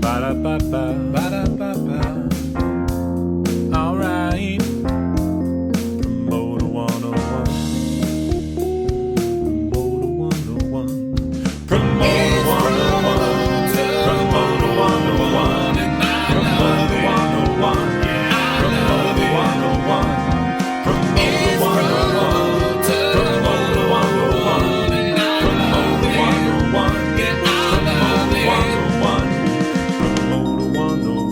Ba-da-ba-ba, ba-da-ba-ba. All right. Promoter 101. Promoter 101. Promoter 101. Promoter 101. Promoter 101. Promoter 101. Promoter 101. Promoter 101. Promoter 101.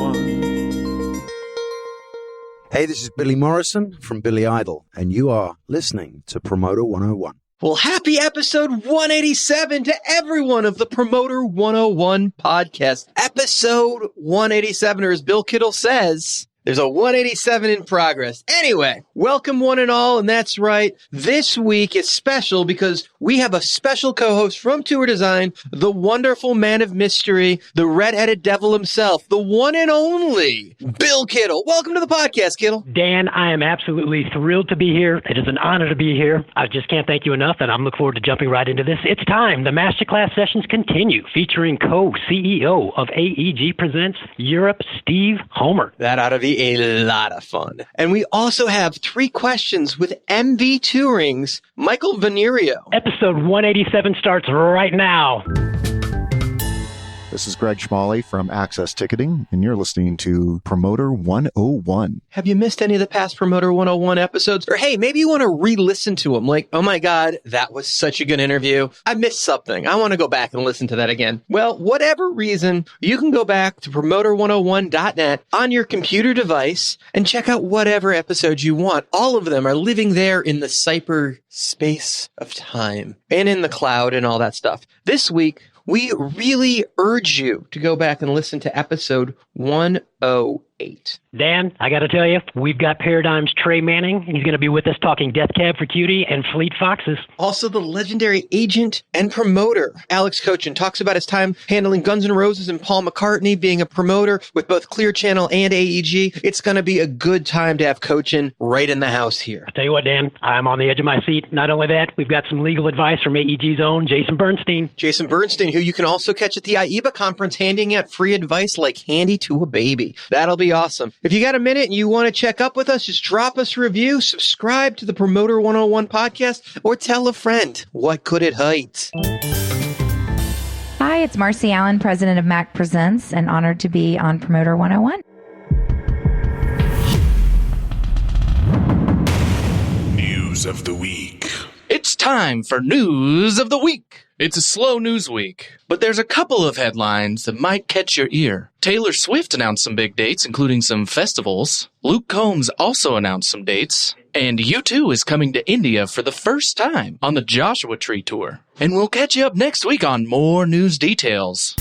Hey, this is Billy Morrison from Billy Idol, and you are listening to Promoter 101. Well, happy episode 187 to everyone of the Promoter 101 podcast. Episode 187, or as Bill Kittle says, there's a 187 in progress. Anyway, welcome one and all, and that's right. This week is special because we have a special co-host from Tour Design, the wonderful man of mystery, the red-headed devil himself, the one and only Bill Kittle. Welcome to the podcast, Kittle. Dan, I am absolutely thrilled to be here. It is an honor to be here. I just can't thank you enough, and I'm looking forward to jumping right into this. It's time. The masterclass sessions continue, featuring co-CEO of AEG Presents Europe, Steve Homer. That ought to be a lot of fun. And we also have 3 questions with MV Touring's Michael Verniero. Episode 187 starts right now. This is Greg Schmalley from Access Ticketing, and you're listening to Promoter 101. Have you missed any of the past Promoter 101 episodes? Or hey, maybe you want to re-listen to them. Like, oh my God, that was such a good interview. I missed something. I want to go back and listen to that again. Well, whatever reason, you can go back to promoter101.net on your computer device and check out whatever episodes you want. All of them are living there in the cyberspace of time and in the cloud and all that stuff. This week, we really urge you to go back and listen to episode 108. Dan, I got to tell you, we've got Paradigm's Trey Manning. He's going to be with us talking Death Cab for Cutie and Fleet Foxes. Also, the legendary agent and promoter, Alex Cochin, talks about his time handling Guns N' Roses and Paul McCartney, being a promoter with both Clear Channel and AEG. It's going to be a good time to have Cochin right in the house here. I'll tell you what, Dan, I'm on the edge of my seat. Not only that, we've got some legal advice from AEG's own Jason Bernstein. Jason Bernstein, who you can also catch at the AIBA conference, handing out free advice like handy to a baby. That'll be awesome. If you got a minute and you want to check up with us, just drop us a review, subscribe to the Promoter 101 podcast, or tell a friend. What could it hurt? Hi, it's Marcy Allen, president of MAC Presents, and honored to be on Promoter 101. News of the week. It's time for News of the Week. It's a slow news week, but there's a couple of headlines that might catch your ear. Taylor Swift announced some big dates, including some festivals. Luke Combs also announced some dates. And U2 is coming to India for the first time on the Joshua Tree Tour. And we'll catch you up next week on more news details.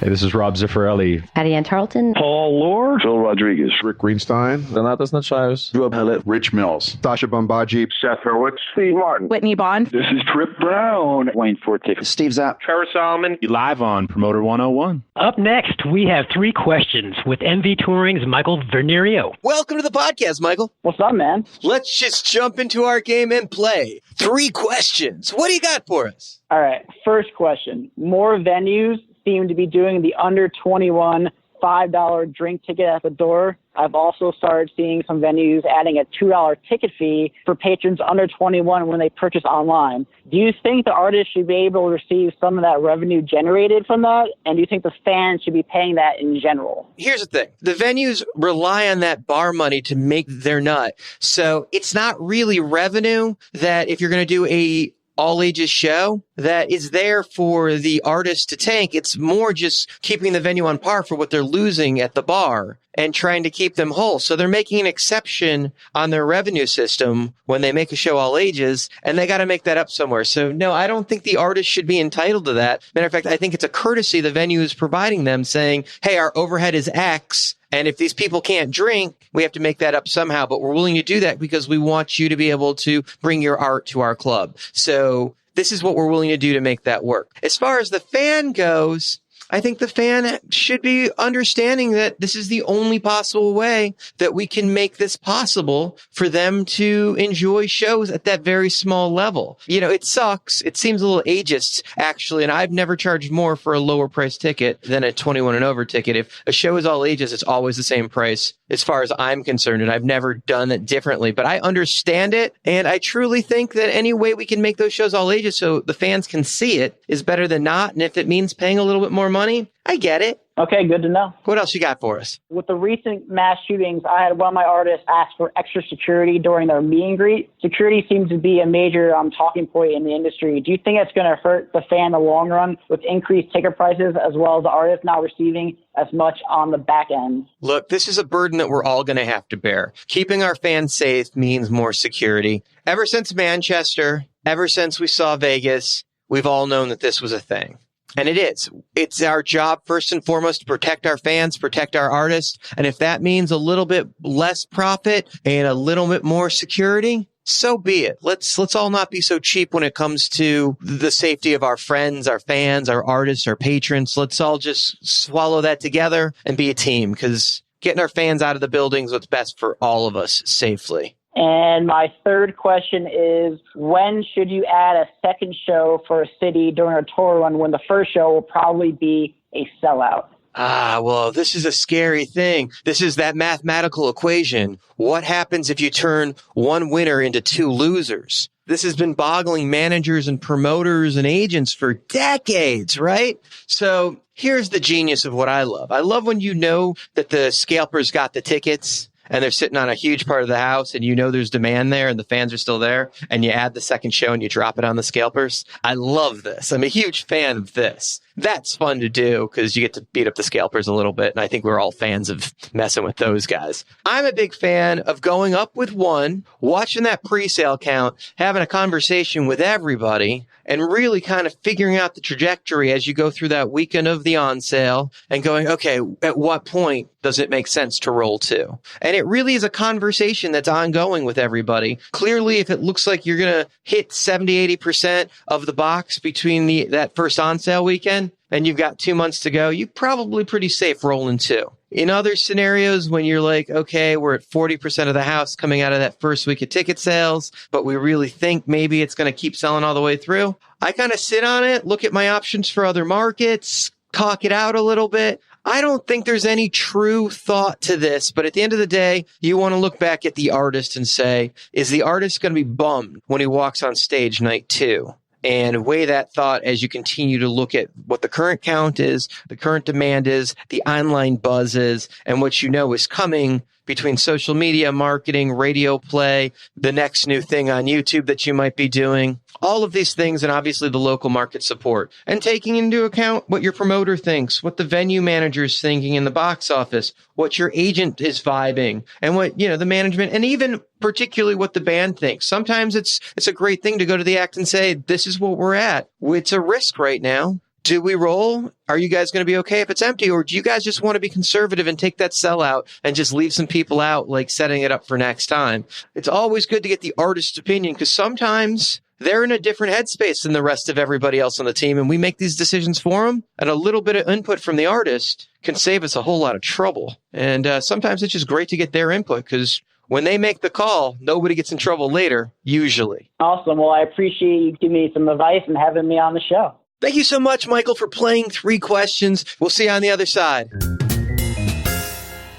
Hey, this is Rob Zaffarelli. Patty Ann Tarleton. Paul Lord. Phil Rodriguez. Rick Greenstein. Donatas Nachayos. Drew Pellet. Rich Mills. Sasha Bombaji. Seth Hurwitz. Steve Martin. Whitney Bond. This is Trip Brown. Wayne Forte. Steve Zapp. Trevor Solomon. You live on Promoter 101. Up next, we have 3 questions with MV Touring's Michael Verniero. Welcome to the podcast, Michael. What's up, man? Let's just jump into our game and play. 3 questions. What do you got for us? All right. First question. More venues seem to be doing the under 21 $5 drink ticket at the door. I've also started seeing some venues adding a $2 ticket fee for patrons under 21 when they purchase online. Do you think the artist should be able to receive some of that revenue generated from that? And do you think the fans should be paying that in general? Here's the thing. The venues rely on that bar money to make their nut. So it's not really revenue that if you're going to do a all ages show that is there for the artist to tank. It's more just keeping the venue on par for what they're losing at the bar and trying to keep them whole. So they're making an exception on their revenue system when they make a show all ages, and they got to make that up somewhere. So no, I don't think the artist should be entitled to that. Matter of fact, I think it's a courtesy the venue is providing them, saying, hey, our overhead is X, and if these people can't drink, we have to make that up somehow. But we're willing to do that because we want you to be able to bring your art to our club. So this is what we're willing to do to make that work. As far as the fan goes, I think the fan should be understanding that this is the only possible way that we can make this possible for them to enjoy shows at that very small level. You know, it sucks. It seems a little ageist, actually, and I've never charged more for a lower price ticket than a 21 and over ticket. If a show is all ages, it's always the same price as far as I'm concerned, and I've never done it differently. But I understand it, and I truly think that any way we can make those shows all ages so the fans can see it is better than not. And if it means paying a little bit more money, I get it. Okay, good to know. What else you got for us? With the recent mass shootings, I had one of my artists ask for extra security during their meet and greet. Security seems to be a major talking point in the industry. Do you think it's going to hurt the fan in the long run with increased ticket prices as well as the artist not receiving as much on the back end? Look, this is a burden that we're all going to have to bear. Keeping our fans safe means more security. Ever since Manchester, ever since we saw Vegas, we've all known that this was a thing. And it is. It's our job, first and foremost, to protect our fans, protect our artists. And if that means a little bit less profit and a little bit more security, so be it. Let's all not be so cheap when it comes to the safety of our friends, our fans, our artists, our patrons. Let's all just swallow that together and be a team, because getting our fans out of the building is what's best for all of us safely. And my third question is, when should you add a second show for a city during a tour run when the first show will probably be a sellout? Well, this is a scary thing. This is that mathematical equation. What happens if you turn one winner into two losers? This has been boggling managers and promoters and agents for decades, right? So here's the genius of what I love. I love when you know that the scalpers got the tickets and they're sitting on a huge part of the house and you know there's demand there and the fans are still there, and you add the second show and you drop it on the scalpers. I love this. I'm a huge fan of this. That's fun to do because you get to beat up the scalpers a little bit, and I think we're all fans of messing with those guys. I'm a big fan of going up with one, watching that pre-sale count, having a conversation with everybody, and really kind of figuring out the trajectory as you go through that weekend of the on sale and going, okay, at what point does it make sense to roll two? And it really is a conversation that's ongoing with everybody. Clearly, if it looks like you're going to hit 70, 80% of the box between that first on sale weekend, and you've got 2 months to go, you're probably pretty safe rolling two. In other scenarios, when you're like, okay, we're at 40% of the house coming out of that first week of ticket sales, but we really think maybe it's going to keep selling all the way through, I kind of sit on it, look at my options for other markets, talk it out a little bit. I don't think there's any true thought to this, but at the end of the day, you want to look back at the artist and say, is the artist going to be bummed when he walks on stage night two? And weigh that thought as you continue to look at what the current count is, the current demand is, the online buzz is, and what you know is coming between social media, marketing, radio play, the next new thing on YouTube that you might be doing. All of these things, and obviously the local market support, and taking into account what your promoter thinks, what the venue manager is thinking in the box office, what your agent is vibing, and what, the management, and even particularly what the band thinks. Sometimes it's a great thing to go to the act and say, this is what we're at. It's a risk right now. Do we roll? Are you guys going to be okay if it's empty? Or do you guys just want to be conservative and take that sellout and just leave some people out, like setting it up for next time? It's always good to get the artist's opinion, because sometimes they're in a different headspace than the rest of everybody else on the team, and we make these decisions for them. And a little bit of input from the artist can save us a whole lot of trouble. And sometimes it's just great to get their input, because when they make the call, nobody gets in trouble later, usually. Awesome. Well, I appreciate you giving me some advice and having me on the show. Thank you so much, Michael, for playing 3 questions. We'll see you on the other side.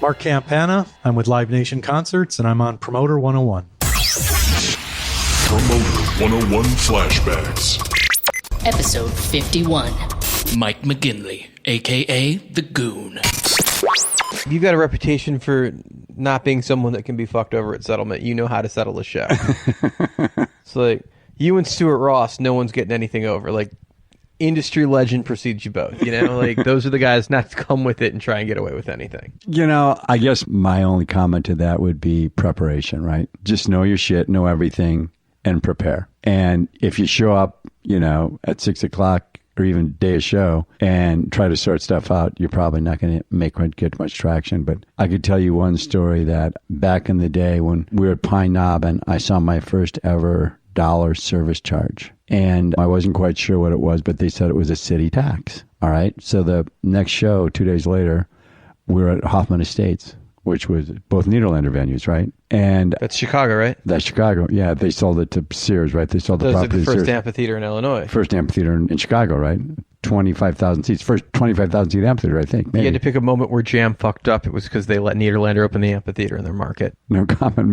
Mark Campana. I'm with Live Nation Concerts, and I'm on Promoter 101. Promoter 101 Flashbacks. Episode 51. Mike McGinley, a.k.a. The Goon. You've got a reputation for not being someone that can be fucked over at settlement. You know how to settle a show. It's like, you and Stuart Ross, no one's getting anything over. Like, industry legend precedes you both. Like, those are the guys not to come with it and try and get away with anything. I guess my only comment to that would be preparation, right? Just know your shit, know everything, and prepare. And if you show up, at 6 o'clock or even day of show and try to sort stuff out, you're probably not going to get much traction. But I could tell you one story that back in the day when we were at Pine Knob and I saw my first ever dollar service charge. And I wasn't quite sure what it was, but they said it was a city tax. All right. So the next show, 2 days later, we're at Hoffman Estates, which was both Nederlander venues, right? And that's Chicago, right? That's Chicago. Yeah, they sold it to Sears, right? They sold the property the to first Sears. amphitheater in Illinois. First amphitheater in Chicago, right? 25,000 seats. First 25,000 seat amphitheater, I think. Maybe. You had to pick a moment where Jam fucked up. It was because they let Nederlander open the amphitheater in their market. No comment.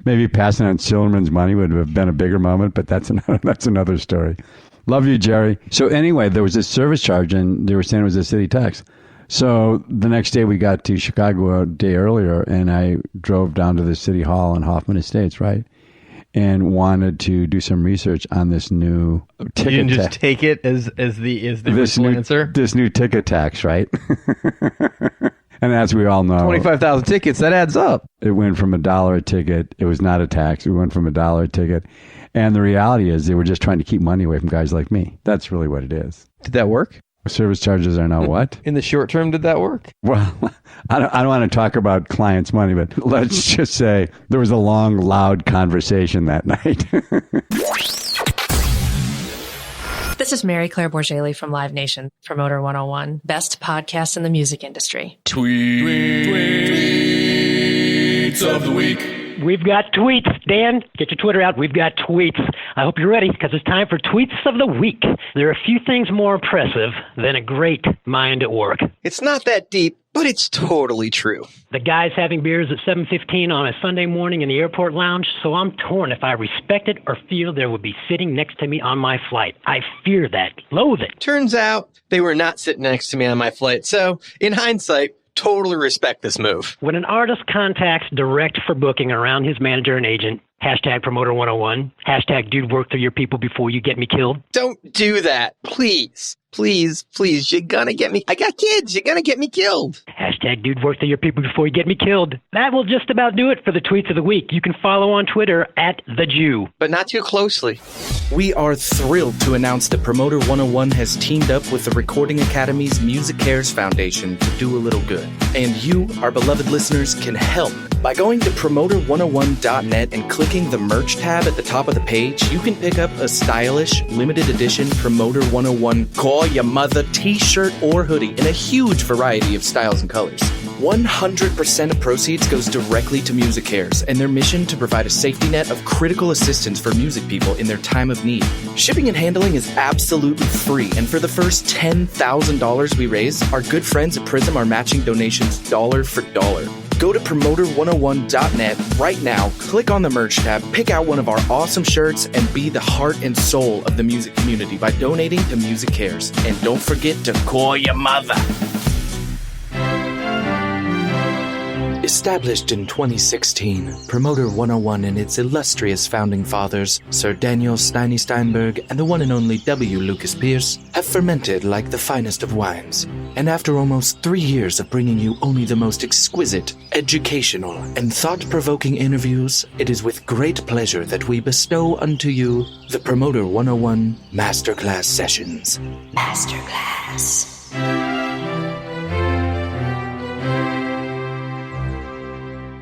Maybe passing on Silverman's money would have been a bigger moment, but that's another story. Love you, Jerry. So anyway, there was this service charge, and they were saying it was a city tax. So the next day we got to Chicago a day earlier, and I drove down to the city hall in Hoffman Estates, right? And wanted to do some research on this new ticket. You didn't just take it as the answer? This new ticket tax, right? And as we all know, 25,000 tickets, that adds up. It went from $1 a ticket. It was not a tax. It went from $1 a ticket. And the reality is they were just trying to keep money away from guys like me. That's really what it is. Did that work? Service charges are now what? In the short term, did that work? Well, I don't want to talk about clients' money, but let's just say there was a long, loud conversation that night. This is Mary Claire Borgelli from Live Nation, Promoter 101, best podcast in the music industry. Tweets of the week. We've got tweets. Dan, get your Twitter out. We've got tweets. I hope you're ready because it's time for Tweets of the Week. There are a few things more impressive than a great mind at work. It's not that deep, but it's totally true. The guy's having beers at 7:15 on a Sunday morning in the airport lounge, so I'm torn if I respect it or feel there would be sitting next to me on my flight. I fear that. Loathe it. Turns out they were not sitting next to me on my flight, so in hindsight, totally respect this move. When an artist contacts direct for booking around his manager and agent, hashtag Promoter 101, hashtag dude work through your people before you get me killed. Don't do that. Please. Please. You're gonna get me. I got kids. You're gonna get me killed. Hashtag dude work through your people before you get me killed. That will just about do it for the Tweets of the Week. You can follow on Twitter at The Jew. But not too closely. We are thrilled to announce that Promoter 101 has teamed up with the Recording Academy's Music Cares Foundation to do a little good. And you, our beloved listeners, can help. By going to promoter101.net and clicking the merch tab at the top of the page, you can pick up a stylish, limited edition Promoter 101 Call Your Mother t-shirt or hoodie in a huge variety of styles and colors. 100% of proceeds goes directly to Music Cares and their mission to provide a safety net of critical assistance for music people in their time of need. Shipping and handling is absolutely free, and for the first $10,000 we raise, our good friends at Prism are matching donations dollar for dollar. Go to promoter101.net right now, click on the merch tab, pick out one of our awesome shirts, and be the heart and soul of the music community by donating to Music Cares. And don't forget to call your mother. Established in 2016, Promoter 101 and its illustrious founding fathers, Sir Daniel Steinberg and the one and only W. Lucas Pierce, have fermented like the finest of wines. And after almost 3 years of bringing you only the most exquisite, educational, and thought-provoking interviews, it is with great pleasure that we bestow unto you the Promoter 101 Masterclass Sessions. Masterclass.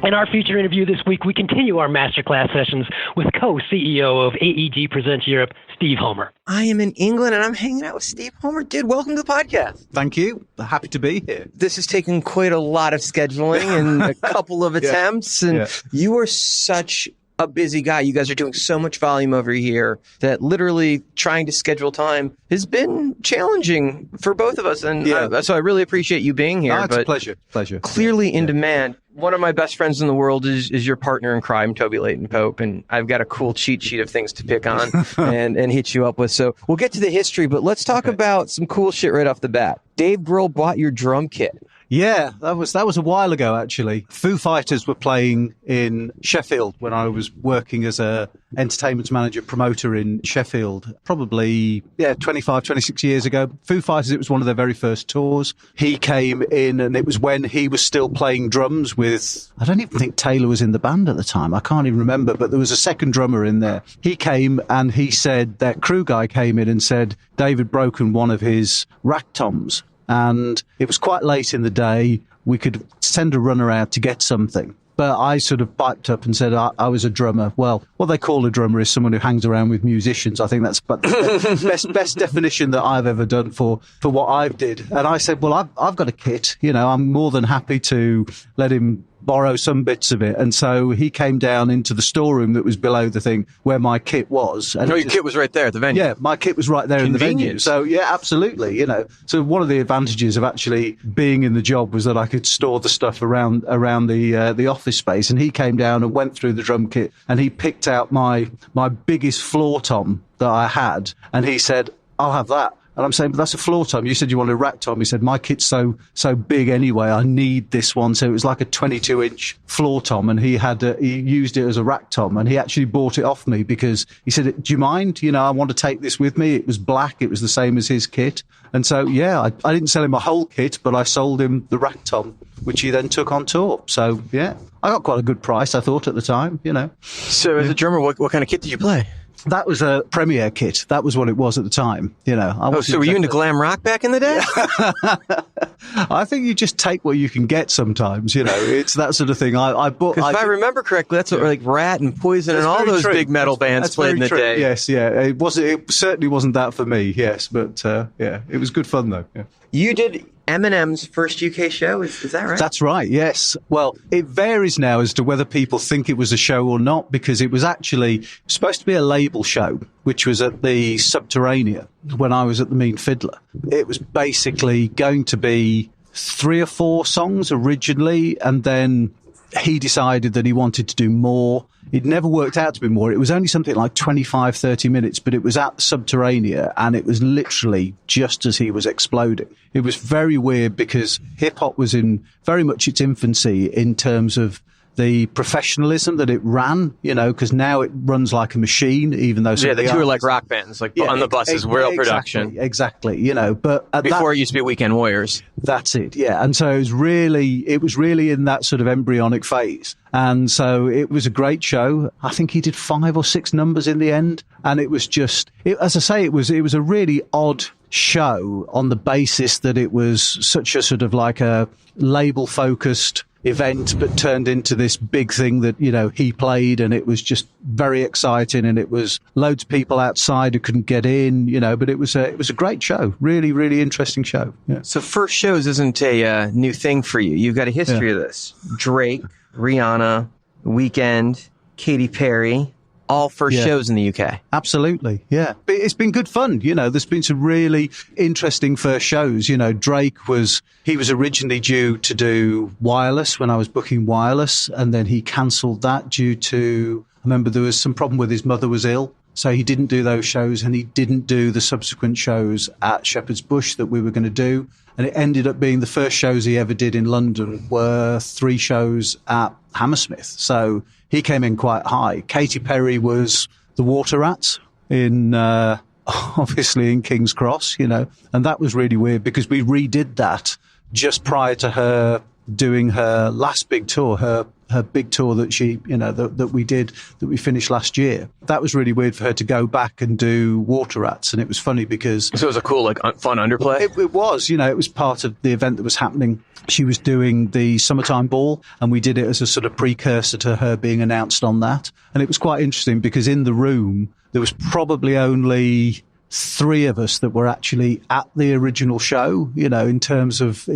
In our feature interview this week, we continue our masterclass sessions with co-CEO of AEG Presents Europe, Steve Homer. I am in England and I'm hanging out with Steve Homer. Dude, welcome to the podcast. Thank you. Happy to be here. This has taken quite a lot of scheduling and a couple of attempts. You are such a busy guy. You guys are doing so much volume over here that literally trying to schedule time has been challenging for both of us. And so I really appreciate you being here. It's a pleasure. Clearly in demand. One of my best friends in the world is your partner in crime, Toby Layton Pope, and I've got a cool cheat sheet of things to pick on and hit you up with. So we'll get to the history, but let's talk about some cool shit right off the bat. Dave Grohl bought your drum kit. Yeah, that was a while ago, actually. Foo Fighters were playing in Sheffield when I was working as a entertainment manager promoter in Sheffield, probably 25, 26 years ago. Foo Fighters, it was one of their very first tours. He came in, and it was when he was still playing drums with, I don't even think Taylor was in the band at the time. I can't even remember, but there was a second drummer in there. He came and he said, their crew guy came in and said David broken one of his rack toms. And it was quite late in the day. We could send a runner out to get something. But I sort of piped up and said I was a drummer. Well, what they call a drummer is someone who hangs around with musicians. I think that's the best definition that I've ever done for what I've did. And I said, well, I've got a kit. I'm more than happy to let him borrow some bits of it. And so he came down into the storeroom that was below the thing where my kit was. And your kit was right there at the venue. Yeah, my kit was right there in the venue. So yeah, absolutely. So one of the advantages of actually being in the job was that I could store the stuff around the office space. And he came down and went through the drum kit and he picked out my biggest floor tom that I had. And he said, I'll have that. And I'm saying, but that's a floor tom. You said you wanted a rack tom. He said, my kit's so big anyway. I need this one. So it was like a 22-inch floor tom, and he used it as a rack tom, and he actually bought it off me because he said, do you mind? I want to take this with me. It was black. It was the same as his kit. And so, yeah, I didn't sell him a whole kit, but I sold him the rack tom, which he then took on tour. So, yeah, I got quite a good price, I thought, at the time, So as a drummer, what kind of kit did you play? That was a Premiere kit. That was what it was at the time. So were you into glam rock back in the day? I think you just take what you can get sometimes. It's that sort of thing. I bought. Because if I remember correctly, that's what Rat and Poison and all those big metal bands played in the day. Yes, yeah. It certainly wasn't that for me. Yes, but yeah, it was good fun though. Yeah. You did Eminem's first UK show, is that right? That's right, yes. Well, it varies now as to whether people think it was a show or not, because it was actually supposed to be a label show, which was at the Subterranea when I was at the Mean Fiddler. It was basically going to be 3 or 4 songs originally, and then he decided that he wanted to do more. It never worked out to be more. It was only something like 25, 30 minutes, but it was at the Subterranea, and it was literally just as he was exploding. It was very weird because hip-hop was in very much its infancy in terms of the professionalism that it ran, because now it runs like a machine, even though... Yeah, they tour like rock bands, on the buses, real production. Exactly, but... Before it used to be Weekend Warriors. That's it, yeah. And so it was really in that sort of embryonic phase. And so it was a great show. I think he did 5 or 6 numbers in the end. And it was just, as I say, it was a really odd show on the basis that it was such a sort of like a label-focused event, but turned into this big thing that, he played, and it was just very exciting, and it was loads of people outside who couldn't get in, but it was a great show. Really, really interesting show. Yeah. So first shows isn't a new thing for you. You've got a history of this. Drake, Rihanna, Weeknd, Katy Perry, all first shows in the UK. Absolutely, yeah. But it's been good fun. There's been some really interesting first shows. Drake was originally due to do Wireless when I was booking Wireless, and then he cancelled that due to, I remember there was some problem with his mother was ill. So he didn't do those shows, and he didn't do the subsequent shows at Shepherd's Bush that we were going to do. And it ended up being the first shows he ever did in London were 3 shows at Hammersmith. So he came in quite high. Katy Perry was the Water Rats in, obviously in King's Cross, and that was really weird because we redid that just prior to her doing her last big tour, her big tour that she, that we did, that we finished last year. That was really weird for her to go back and do Water Rats. And it was funny because... So it was a cool, fun underplay? It was, it was part of the event that was happening. She was doing the Summertime Ball, and we did it as a sort of precursor to her being announced on that. And it was quite interesting because in the room, there was probably only 3 of us that were actually at the original show, in terms of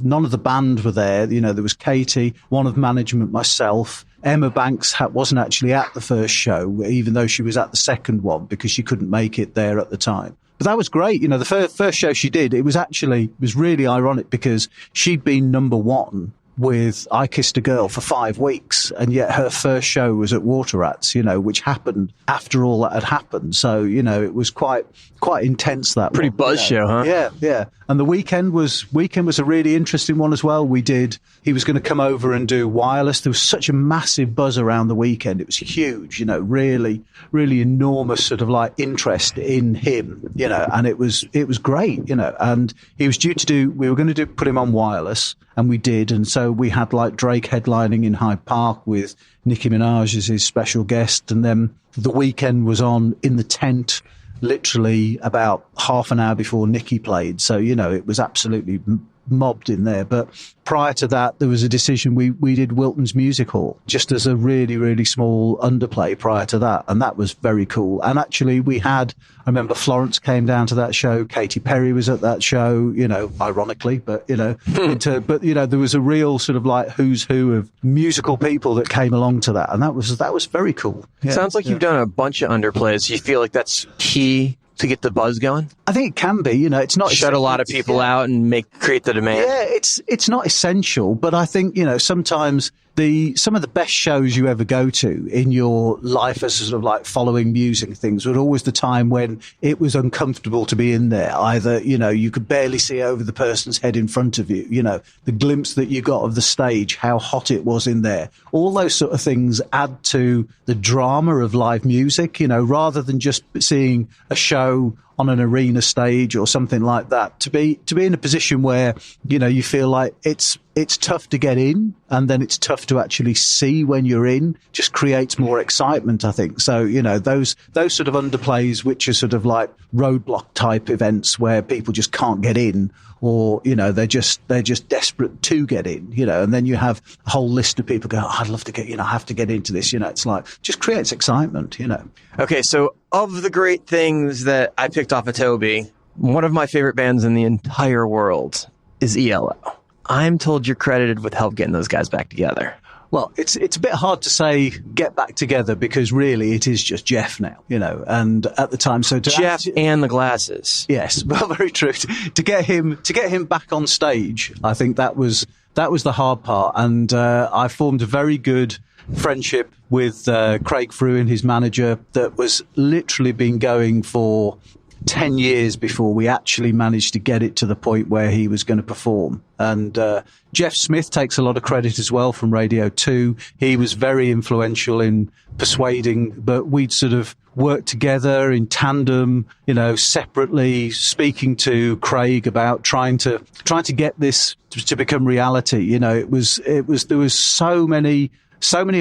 none of the band were there. There was Katie, one of management, myself. Emma Banks wasn't actually at the first show, even though she was at the second one because she couldn't make it there at the time. But that was great. The first show she did, it was really ironic because she'd been number 1 with I Kissed a Girl for 5 weeks, and yet her first show was at Water Rats, which happened after all that had happened. So, it was quite intense, that pretty buzz show, huh? Yeah. And the Weeknd was a really interesting one as well. He was going to come over and do Wireless. There was such a massive buzz around the Weeknd. It was huge, really, really enormous sort of like interest in him, and it was great, and he was we were going to put him on Wireless, and we did. And so we had like Drake headlining in Hyde Park with Nicki Minaj as his special guest. And then the Weeknd was on in the tent literally about half an hour before Nicki played. So, it was absolutely mobbed in there. But prior to that, there was a decision. We did Wilton's Music Hall just as a really, really small underplay prior to that. And that was very cool. And actually I remember Florence came down to that show. Katy Perry was at that show, ironically, but, there was a real sort of like who's who of musical people that came along to that. And that was very cool. Yeah. Sounds like you've done a bunch of underplays. You feel like that's key to get the buzz going? I think it can be. It's not shut a lot of people out and create the demand. Yeah, it's not essential, but I think sometimes some of the best shows you ever go to in your life as sort of like following music and things were always the time when it was uncomfortable to be in there. Either you could barely see over the person's head in front of you. The glimpse that you got of the stage, how hot it was in there. All those sort of things add to the drama of live music. Rather than just seeing a show on an arena stage or something like that, to be in a position where you feel like it's tough to get in, and then it's tough to actually see when you're in, just creates more excitement, I think. So those sort of underplays, which are sort of like roadblock type events where people just can't get in, or they're just desperate to get in, and then you have a whole list of people go, I'd love to get, I have to get into this, it's like just creates excitement. Okay, so of the great things that I picked off of Toby, one of my favorite bands in the entire world is ELO. I'm told you're credited with help getting those guys back together. Well, it's a bit hard to say get back together because really it is just Jeff now, and at the time, so Jeff and the glasses. Yes, well, very true. To get him back on stage, I think that was the hard part, and I formed a very good friendship with Craig Fruin, his manager, that was literally been going for 10 years before we actually managed to get it to the point where he was going to perform. And Jeff Smith takes a lot of credit as well from Radio 2. He was very influential in persuading, but we'd sort of worked together in tandem, separately, speaking to Craig about trying to get this to become reality. There was so many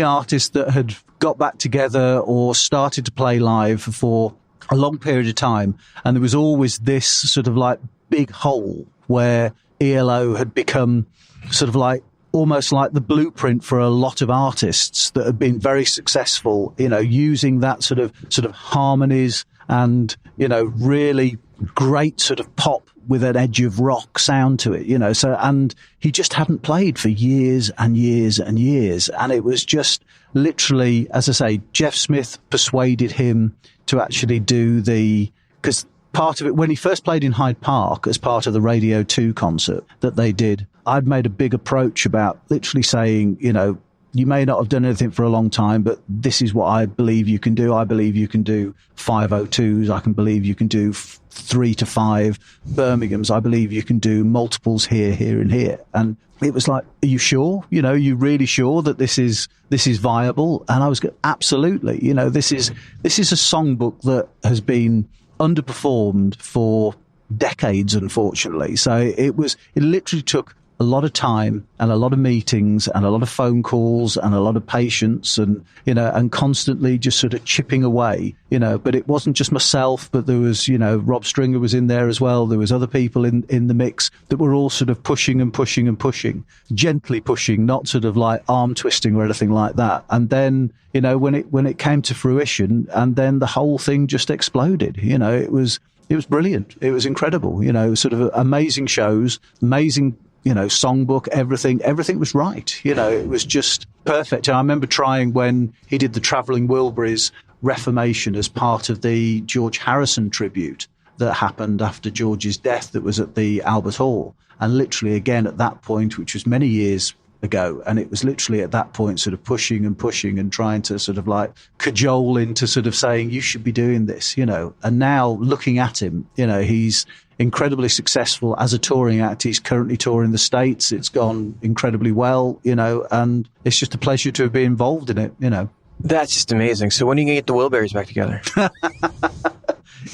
artists that had got back together or started to play live for a long period of time, and there was always this sort of like big hole where ELO had become sort of like almost like the blueprint for a lot of artists that had been very successful, using that sort of harmonies and, really great sort of pop with an edge of rock sound to it, so, and he just hadn't played for years and years and years. And it was just literally, as I say, Jeff Smith persuaded him to actually do because part of it, when he first played in Hyde Park as part of the Radio 2 concert that they did, I'd made a big approach about literally saying, you may not have done anything for a long time, but this is what I believe you can do. I believe you can do 502s. I can believe you can do 3 to 5 Birminghams. I believe you can do multiples here, here, and here. And it was like, are you sure? You really sure that this is viable? And I was absolutely. This is a songbook that has been underperformed for decades, unfortunately. So it literally took a lot of time and a lot of meetings and a lot of phone calls and a lot of patience and, and constantly just sort of chipping away, but it wasn't just myself, but there was, Rob Stringer was in there as well. There was other people in the mix that were all sort of pushing and pushing and pushing, gently pushing, not sort of like arm twisting or anything like that. And then, when it came to fruition, and then the whole thing just exploded, it was brilliant. It was incredible, it was sort of amazing shows, amazing, songbook, everything was right. It was just perfect. And I remember trying when he did the Travelling Wilburys Reformation as part of the George Harrison tribute that happened after George's death that was at the Albert Hall. And literally again at that point, which was many years ago, and it was literally at that point sort of pushing and trying to sort of like cajole into sort of saying, you should be doing this, And now looking at him, he's incredibly successful as a touring act. He's currently touring the States. It's gone incredibly well, and it's just a pleasure to be involved in it, That's just amazing. So when are you going to get the Wilburys back together?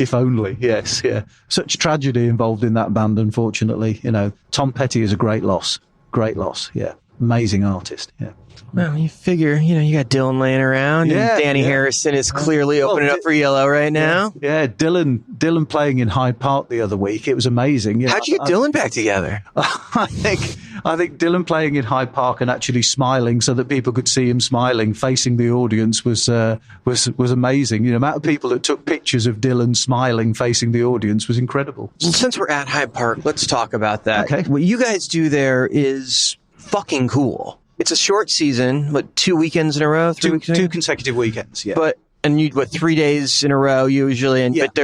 If only, yes, yeah. Such tragedy involved in that band, unfortunately. Tom Petty is a great loss, yeah. Amazing artist. Yeah. Well, you figure, you got Dylan laying around, and Danny Harrison is clearly opening up for Yellow right now. Yeah, Dylan playing in Hyde Park the other week. It was amazing. How'd you get Dylan back together? I think Dylan playing in Hyde Park and actually smiling so that people could see him smiling, facing the audience was amazing. The amount of people that took pictures of Dylan smiling, facing the audience was incredible. Well, since we're at Hyde Park, let's talk about that. Okay. What you guys do there is fucking cool. It's a short season, 2 weekends in a row? 3 weeks? 2 consecutive weekends, yeah. And you 3 days in a row usually, but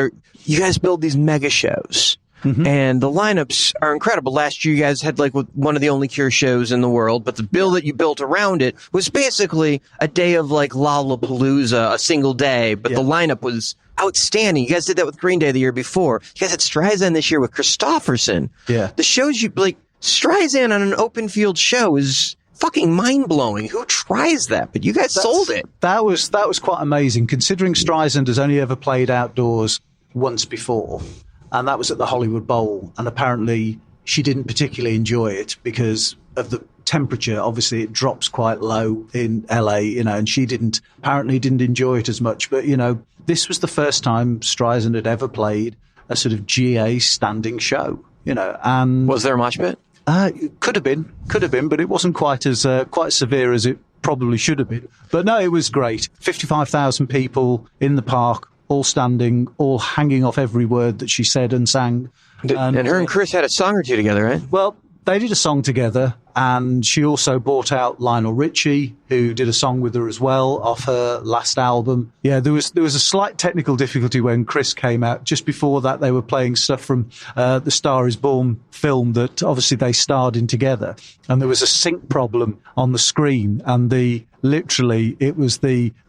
you guys build these mega shows. Mm-hmm. And the lineups are incredible. Last year, you guys had one of the only Cure shows in the world, but the bill that you built around it was basically a day of Lollapalooza, a single day, but the lineup was outstanding. You guys did that with Green Day the year before. You guys had Streisand this year with Christofferson. Yeah. The shows Streisand on an open field show is fucking mind-blowing. Who tries that? But you guys sold it. That was quite amazing, considering Streisand has only ever played outdoors once before, and that was at the Hollywood Bowl, and apparently she didn't particularly enjoy it because of the temperature. Obviously, it drops quite low in LA, and she apparently didn't enjoy it as much. But, this was the first time Streisand had ever played a sort of GA standing show, and... Was there a mosh pit? It could have been, but it wasn't quite severe as it probably should have been. But no, it was great. 55,000 people in the park, all standing, all hanging off every word that she said and sang. And her and Chris had a song or two together, right? Well, they did a song together, and she also brought out Lionel Richie, who did a song with her as well off her last album. Yeah, there was a slight technical difficulty when Chris came out. Just before that, they were playing stuff from the Star Is Born film that obviously they starred in together, and there was a sync problem on the screen, and the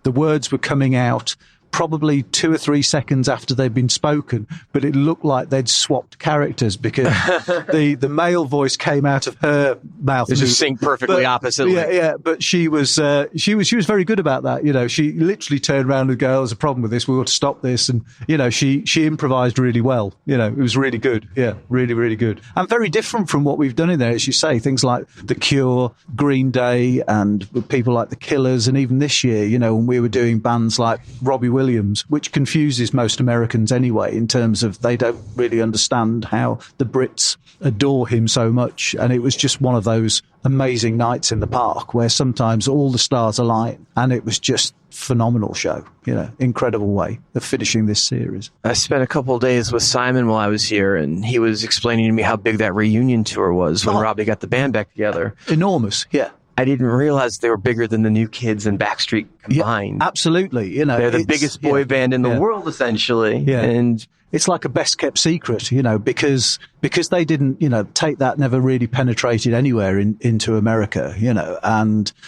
words were coming out probably 2 or 3 seconds after they'd been spoken, but it looked like they'd swapped characters because the male voice came out of her mouth. It just synced perfectly oppositely. Yeah, but she was very good about that. She literally turned around and go, "There's a problem with this. We ought to stop this." And she improvised really well. It was really good. Yeah, really, really good, and very different from what we've done in there, as you say. Things like The Cure, Green Day, and people like the Killers, and even this year, when we were doing bands like Robbie Williams, which confuses most Americans anyway, in terms of they don't really understand how the Brits adore him so much. And it was just one of those amazing nights in the park where sometimes all the stars align, and it was just phenomenal show, incredible way of finishing this series. I spent a couple of days with Simon while I was here, and he was explaining to me how big that reunion tour was when Robbie got the band back together. Enormous, yeah. I didn't realize they were bigger than the New Kids and Backstreet combined. Yeah, absolutely. They're the biggest boy band in the world, essentially. Yeah. And it's like a best kept secret, because they didn't, take that, never really penetrated anywhere into America,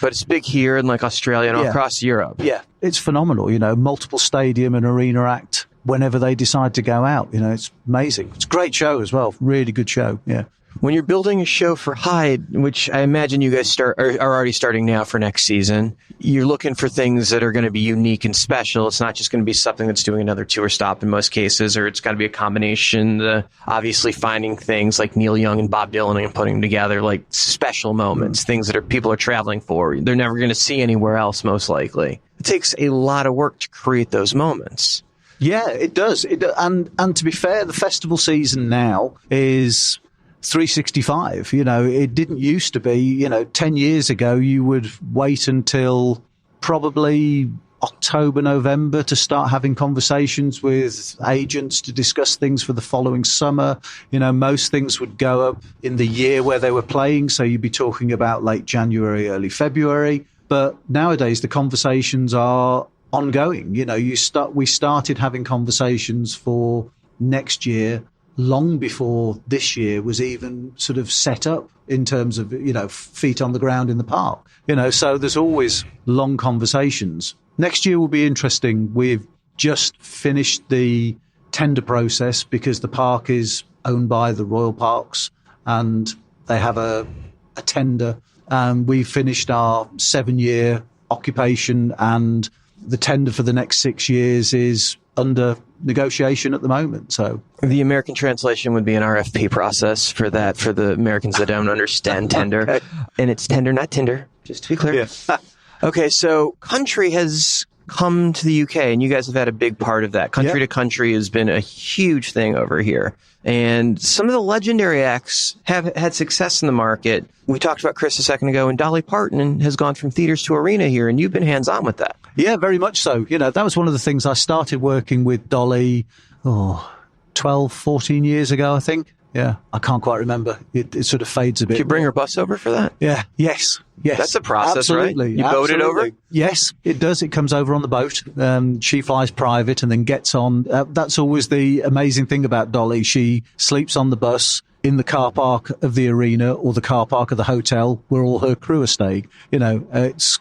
but it's big here in Australia and across Europe. Yeah. It's phenomenal, multiple stadium and arena act whenever they decide to go out. It's amazing. It's a great show as well. Really good show. Yeah. When you're building a show for Hyde, which I imagine you guys are already starting now for next season, you're looking for things that are going to be unique and special. It's not just going to be something that's doing another tour stop in most cases, or it's got to be a combination. Obviously finding things like Neil Young and Bob Dylan and putting them together, like special moments, things that people are traveling for. They're never going to see anywhere else, most likely. It takes a lot of work to create those moments. Yeah, it does. And to be fair, the festival season now is 365. It didn't used to be, 10 years ago, you would wait until probably October, November to start having conversations with agents to discuss things for the following summer. Most things would go up in the year where they were playing. So you'd be talking about late January, early February. But nowadays the conversations are ongoing. We started having conversations for next year long before this year was even sort of set up in terms of, feet on the ground in the park. So there's always long conversations. Next year will be interesting. We've just finished the tender process because the park is owned by the Royal Parks and they have a tender. We finished our 7-year occupation, and the tender for the next 6 years is under negotiation at the moment. So the American translation would be an RFP process for that, for the Americans that don't understand tender. Okay. And it's tender, not Tinder, just to be clear. Yeah. Okay, so country has come to the UK, and you guys have had a big part of that. Country to country has been a huge thing over here. And some of the legendary acts have had success in the market. We talked about Chris a second ago, and Dolly Parton has gone from theaters to arena here, and you've been hands-on with that. Yeah, very much so. You know, that was one of the things I started working with Dolly, 12, 14 years ago, I think. Yeah, I can't quite remember. It sort of fades a bit. Did you bring her bus over for that? Yeah, yes. That's a process, absolutely, right? You boated over? Yes, it does. It comes over on the boat. She flies private and then gets on. That's always the amazing thing about Dolly. She sleeps on the bus in the car park of the arena or the car park of the hotel where all her crew are staying. You know,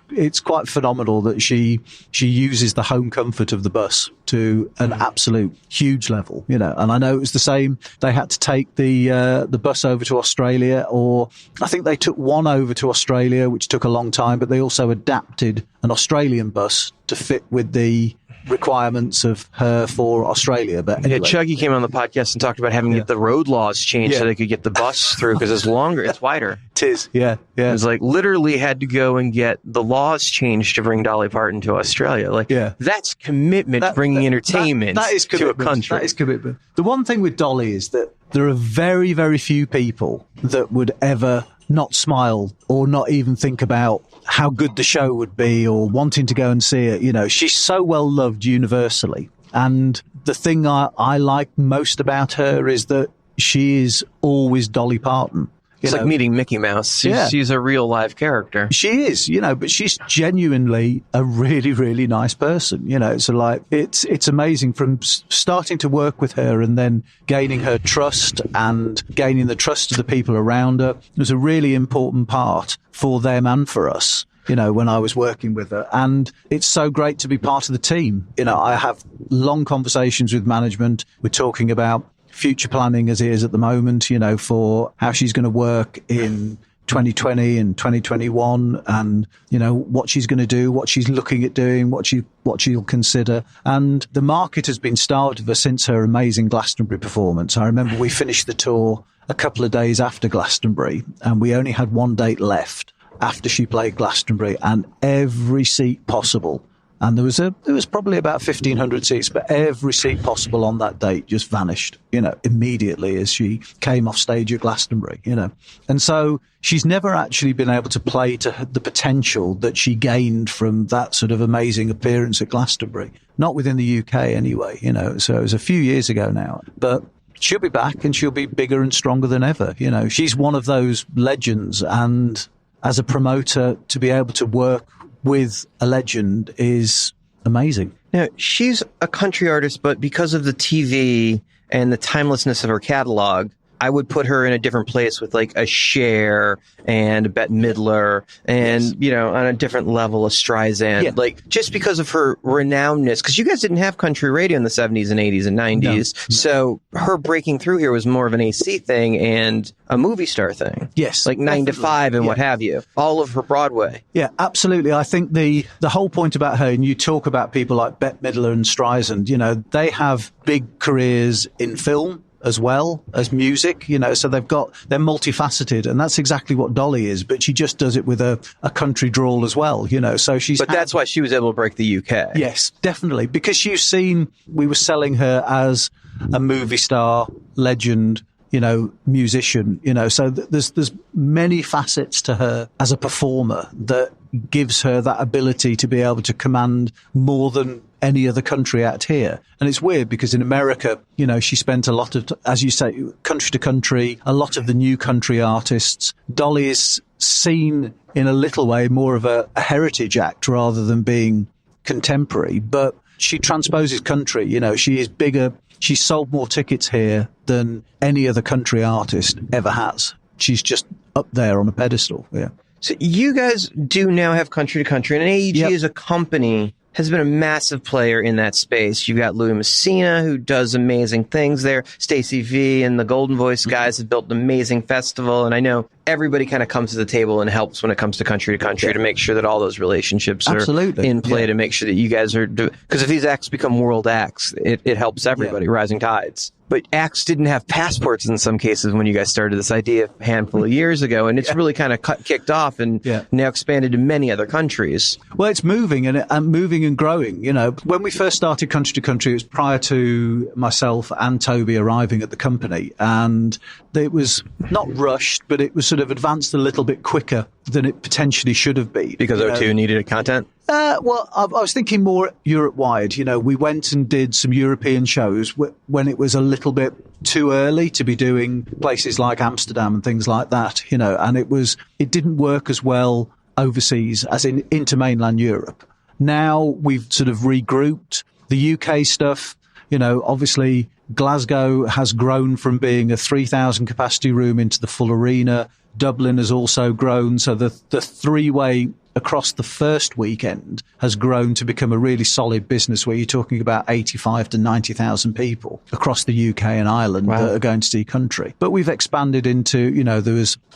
it's quite phenomenal that she uses the home comfort of the bus to an absolute huge level, you know. And I know it was the same. They had to take the bus over to Australia, or I think they took one over to Australia, which took a long time, but they also adapted an Australian bus to fit with the requirements of her for Australia. But anyway. Yeah, Chuggy came on the podcast and talked about having to get the road laws changed so they could get the bus through, because it's longer, it's wider. It is, yeah. It was like literally had to go and get the laws changed to bring Dolly Parton to Australia. Like, that's commitment to bringing entertainment that is to a country. That is commitment. The one thing with Dolly is that there are very, very few people that would ever not smile or not even think about how good the show would be or wanting to go and see it. You know, she's so well loved universally. And the thing I like most about her is that she is always Dolly Parton. It's like meeting Mickey Mouse. She's a real live character. She is, you know, but she's genuinely a really, really nice person. You know, so like it's amazing from starting to work with her and then gaining her trust and gaining the trust of the people around her. It was a really important part for them and for us, you know, when I was working with her. And it's so great to be part of the team. You know, I have long conversations with management. We're talking about future planning as it is at the moment, you know, for how she's going to work in 2020 and 2021 and, you know, what she's going to do, what she's looking at doing, what she'll consider. And the market has been starved of her since her amazing Glastonbury performance. I remember we finished the tour a couple of days after Glastonbury and we only had one date left after she played Glastonbury, and every seat possible. And there was probably about 1,500 seats, but every seat possible on that date just vanished, you know, immediately as she came off stage at Glastonbury, you know. And so she's never actually been able to play to the potential that she gained from that sort of amazing appearance at Glastonbury. Not within the UK anyway, you know. So it was a few years ago now. But she'll be back and she'll be bigger and stronger than ever, you know. She's one of those legends, and as a promoter, to be able to work with a legend is amazing. Now, she's a country artist, but because of the TV and the timelessness of her catalog, I would put her in a different place with like a Cher and a Bette Midler and, you know, on a different level, a Streisand. Yeah. Like, just because of her renownedness, because you guys didn't have country radio in the 70s and 80s and 90s. No. So her breaking through here was more of an AC thing and a movie star thing. Yes. Like 9 to 5 and what have you. All of her Broadway. Yeah, absolutely. I think the whole point about her, and you talk about people like Bette Midler and Streisand, you know, they have big careers in film as well as music, you know, so they're multifaceted, and that's exactly what Dolly is, but she just does it with a country drawl as well, you know, so she's... But that's why she was able to break the UK. Yes, definitely, because you've seen, we were selling her as a movie star, legend, you know, musician, you know, so there's many facets to her as a performer that gives her that ability to be able to command more than any other country out here. And it's weird because in America, you know, she spent a lot of, as you say, country to country, a lot of the new country artists. Dolly is seen in a little way more of a heritage act rather than being contemporary, but she transposes country. You know, she is bigger. She's sold more tickets here than any other country artist ever has. She's just up there on a pedestal. Yeah. So you guys do now have country to country, and AEG as a company has been a massive player in that space. You've got Louis Messina, who does amazing things there. Stacey V and the Golden Voice guys have built an amazing festival. And I know everybody kind of comes to the table and helps when it comes to country to make sure that all those relationships are in play to make sure that you guys are, because if these acts become world acts, it helps everybody, rising tides. But acts didn't have passports in some cases when you guys started this idea a handful of years ago, and it's really kind of kicked off and now expanded to many other countries. Well, it's moving and growing. You know, when we first started Country to Country, it was prior to myself and Toby arriving at the company, and it was not rushed, but it was sort of advanced a little bit quicker than it potentially should have been. Because O2 needed content? Well, I was thinking more Europe-wide. You know, we went and did some European shows when it was a little bit too early to be doing places like Amsterdam and things like that, you know, and it didn't work as well overseas as into mainland Europe. Now we've sort of regrouped the UK stuff. You know, obviously Glasgow has grown from being a 3,000 capacity room into the full arena. Dublin has also grown. So the three-way across the first weekend has grown to become a really solid business where you're talking about 85 to 90,000 people across the UK and Ireland that are going to see country. But we've expanded into, you know,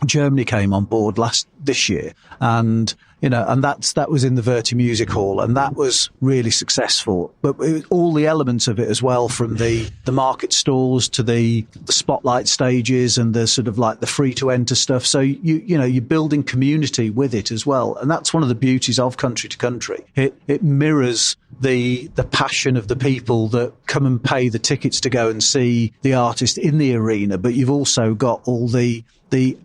Germany came on board this year, and you know, and that was in the Verti Music Hall, and that was really successful. But all the elements of it as well, from the market stalls to the spotlight stages and the sort of like the free to enter stuff. So you know, you're building community with it as well, and that's one of the beauties of Country to Country. It mirrors the passion of the people that come and pay the tickets to go and see the artist in the arena, but you've also got all the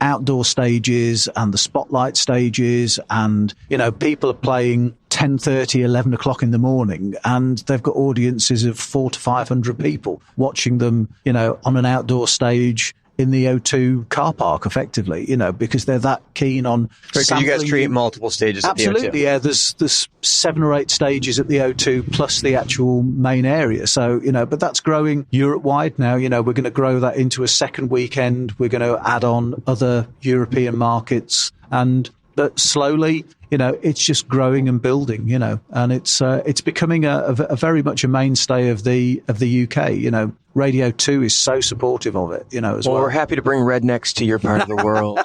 outdoor stages and the spotlight stages, and you know, people are playing 10:30, 11 o'clock in the morning, and they've got audiences of 400 to 500 people watching them, you know, on an outdoor stage in the O2 car park, effectively, you know, because they're that keen on. So you guys create multiple stages at the O2? Absolutely, yeah. There's 7 or 8 stages at the O2 plus the actual main area. So, you know, but that's growing Europe-wide now. You know, we're going to grow that into a second weekend. We're going to add on other European markets, but slowly, you know, it's just growing and building, you know, and it's becoming a very much a mainstay of the UK, you know. Radio 2 is so supportive of it, you know, as well. Well, we're happy to bring rednecks to your part of the world.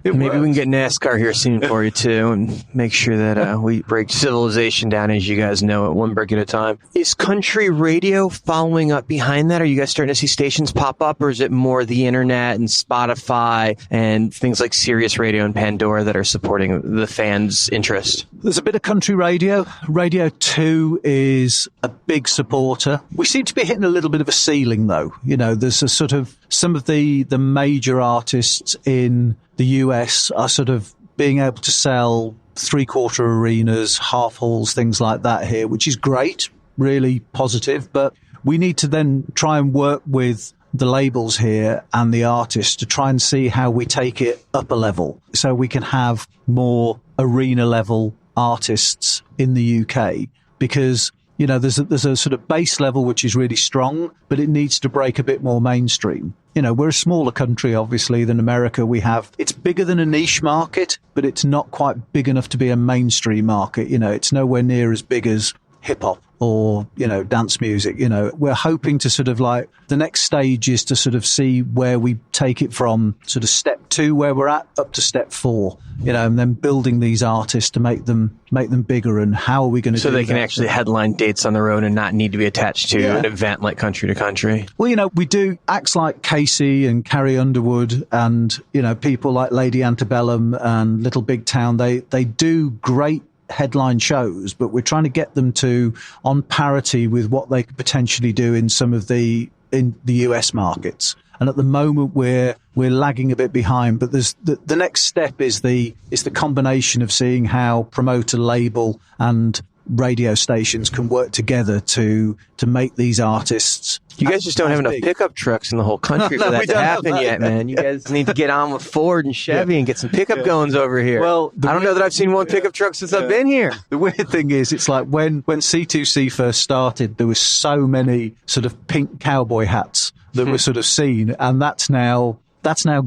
Maybe we can get NASCAR here soon for you, too, and make sure that we break civilization down, as you guys know, at one brick at a time. Is country radio following up behind that? Are you guys starting to see stations pop up, or is it more the internet and Spotify and things like Sirius Radio and Pandora that are supporting the fans' interest? There's a bit of country radio. Radio 2 is a big supporter. We seem to be hitting a little bit of a ceiling, though. You know, there's a sort of some of the major artists in the US are sort of being able to sell 3/4 arenas, half halls, things like that here, which is great, really positive. But we need to then try and work with the labels here and the artists to try and see how we take it up a level so we can have more arena level artists in the UK, because you know, there's a sort of base level which is really strong, but it needs to break a bit more mainstream. You know, we're a smaller country, obviously, than America. It's bigger than a niche market, but it's not quite big enough to be a mainstream market. You know, it's nowhere near as big as hip hop or, you know, dance music. You know, we're hoping to sort of like, the next stage is to sort of see where we take it from sort of step 2, where we're at, up to step 4, you know, and then building these artists to make them bigger. And how are we going to do that? So they can actually headline dates on their own and not need to be attached to an event like Country to Country. Well, you know, we do acts like Casey and Carrie Underwood and, you know, people like Lady Antebellum and Little Big Town. They do great headline shows, but we're trying to get them to on parity with what they could potentially do in some of the US markets. And at the moment we're lagging a bit behind, but there's the next step is the combination of seeing how promoter, label and radio stations can work together to make these artists. You guys just don't have enough pickup trucks in the whole country for that to happen yet, man. You guys need to get on with Ford and Chevy and get some pickup goings over here. Well, I don't know that I've seen one pickup truck since I've been here. The weird thing is, it's like when C2C first started, there was so many sort of pink cowboy hats that were sort of seen, and that's now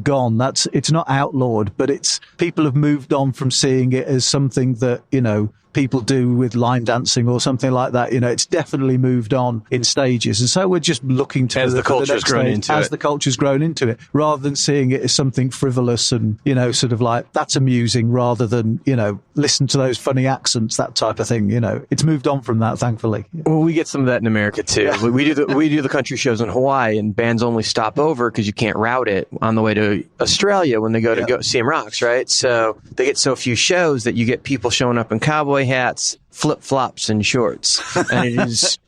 gone. It's not outlawed, but people have moved on from seeing it as something that, you know, people do with line dancing or something like that. You know, it's definitely moved on in stages. And so we're just looking to as the culture's grown into it. As the culture's grown into it, rather than seeing it as something frivolous and, you know, sort of like, that's amusing, rather than, you know, listen to those funny accents, that type of thing. You know, it's moved on from that, thankfully. Well, we get some of that in America too. Yeah. We do the country shows in Hawaii, and bands only stop over because you can't route it on the way to Australia when they go to go CM Rocks, right? So they get so few shows that you get people showing up in cowboy hats, flip-flops, and shorts. And it is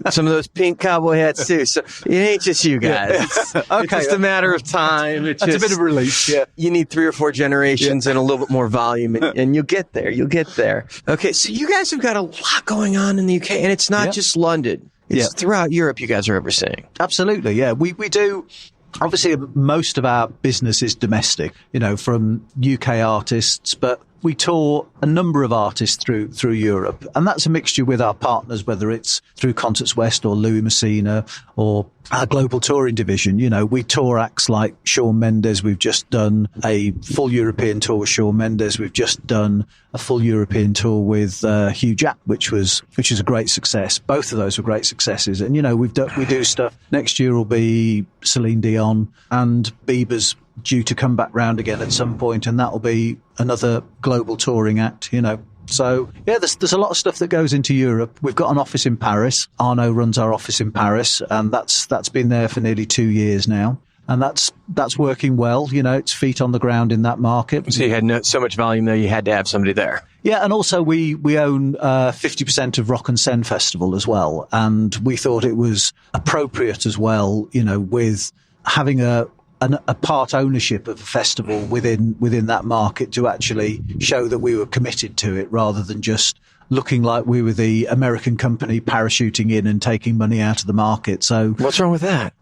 some of those pink cowboy hats too. So it ain't just you guys. It's just a matter of time. It's a bit of relief. Yeah. You need 3 or 4 generations and a little bit more volume, and you'll get there. You'll get there. Okay, so you guys have got a lot going on in the UK, and it's not just London. It's throughout Europe you guys are overseeing. Absolutely, yeah. We do. Obviously, most of our business is domestic, you know, from UK artists, but we tour a number of artists through Europe, and that's a mixture with our partners, whether it's through Concerts West or Louis Messina or our global touring division. You know, we tour acts like Shawn Mendes. We've just done a full European tour with Shawn Mendes. We've just done a full European tour with Hugh Jackman, which is a great success. Both of those were great successes. And, you know, we do stuff. Next year will be Celine Dion, and Bieber's due to come back round again at some point, and that'll be another global touring act, you know. So, yeah, there's a lot of stuff that goes into Europe. We've got an office in Paris. Arnaud runs our office in Paris, and that's been there for nearly 2 years now. And that's working well. You know, it's feet on the ground in that market. So you had so much volume there, you had to have somebody there. Yeah, and also we own 50% of Rock and Sen Festival as well. And we thought it was appropriate as well, you know, with having a part ownership of a festival within that market, to actually show that we were committed to it, rather than just looking like we were the American company parachuting in and taking money out of the market. So what's wrong with that?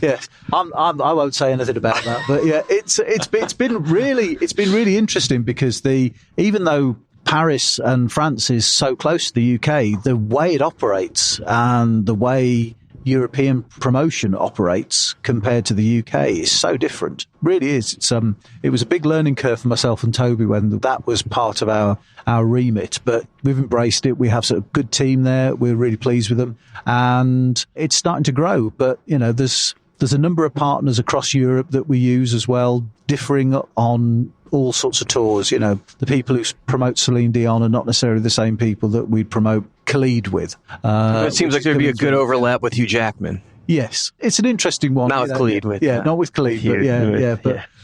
Yeah, I won't say anything about that. But yeah, it's been really interesting, because even though Paris and France is so close to the UK, the way it operates and the way European promotion operates compared to the UK is so different. Really is. It was a big learning curve for myself and Toby when that was part of our remit, but we've embraced it. We have a good team there. We're really pleased with them, and it's starting to grow. But, you know, there's a number of partners across Europe that we use as well, differing on all sorts of tours. You know, the people who promote Celine Dion are not necessarily the same people that we'd promote Khalid with. It seems like there'd be a good overlap with Hugh Jackman. Yes, it's an interesting one. Not with Khalid. Not with Khalid, Hugh,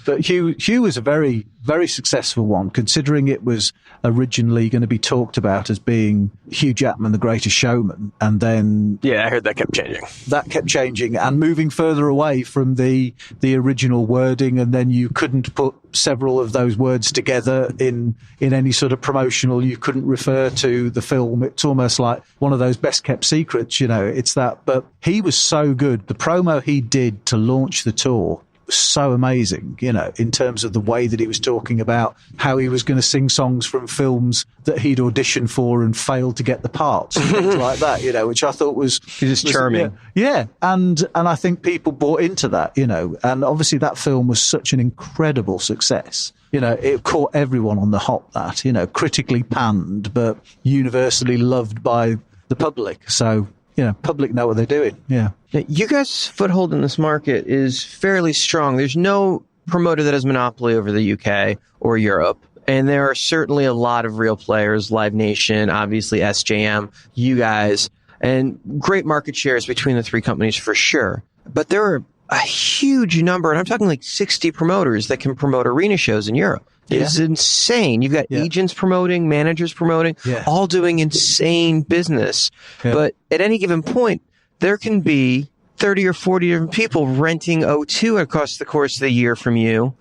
but Hugh was a very, very successful one, considering it was originally going to be talked about as being Hugh Jackman, the Greatest Showman, and then I heard that kept changing. That kept changing and moving further away from the original wording, and then you couldn't put several of those words together in any sort of promotional. You couldn't refer to the film. It's almost like one of those best kept secrets, you know. It's that, but he was so good. The promo he did to launch the tour was so amazing, you know, in terms of the way that he was talking about how he was going to sing songs from films that he'd auditioned for and failed to get the parts, and things like that, you know, which I thought was charming. Yeah. And I think people bought into that, you know, and obviously that film was such an incredible success. You know, it caught everyone on the hop, that, you know, critically panned, but universally loved by the public. So, you know, public know what they're doing. Yeah. You guys' foothold in this market is fairly strong. There's no promoter that has monopoly over the UK or Europe. And there are certainly a lot of real players, Live Nation, obviously SJM, you guys, and great market shares between the 3 companies for sure. But there are a huge number, and I'm talking like 60 promoters that can promote arena shows in Europe. It's insane. You've got agents promoting, managers promoting, all doing insane business. Yeah. But at any given point, there can be 30 or 40 different people renting O2 across the course of the year from you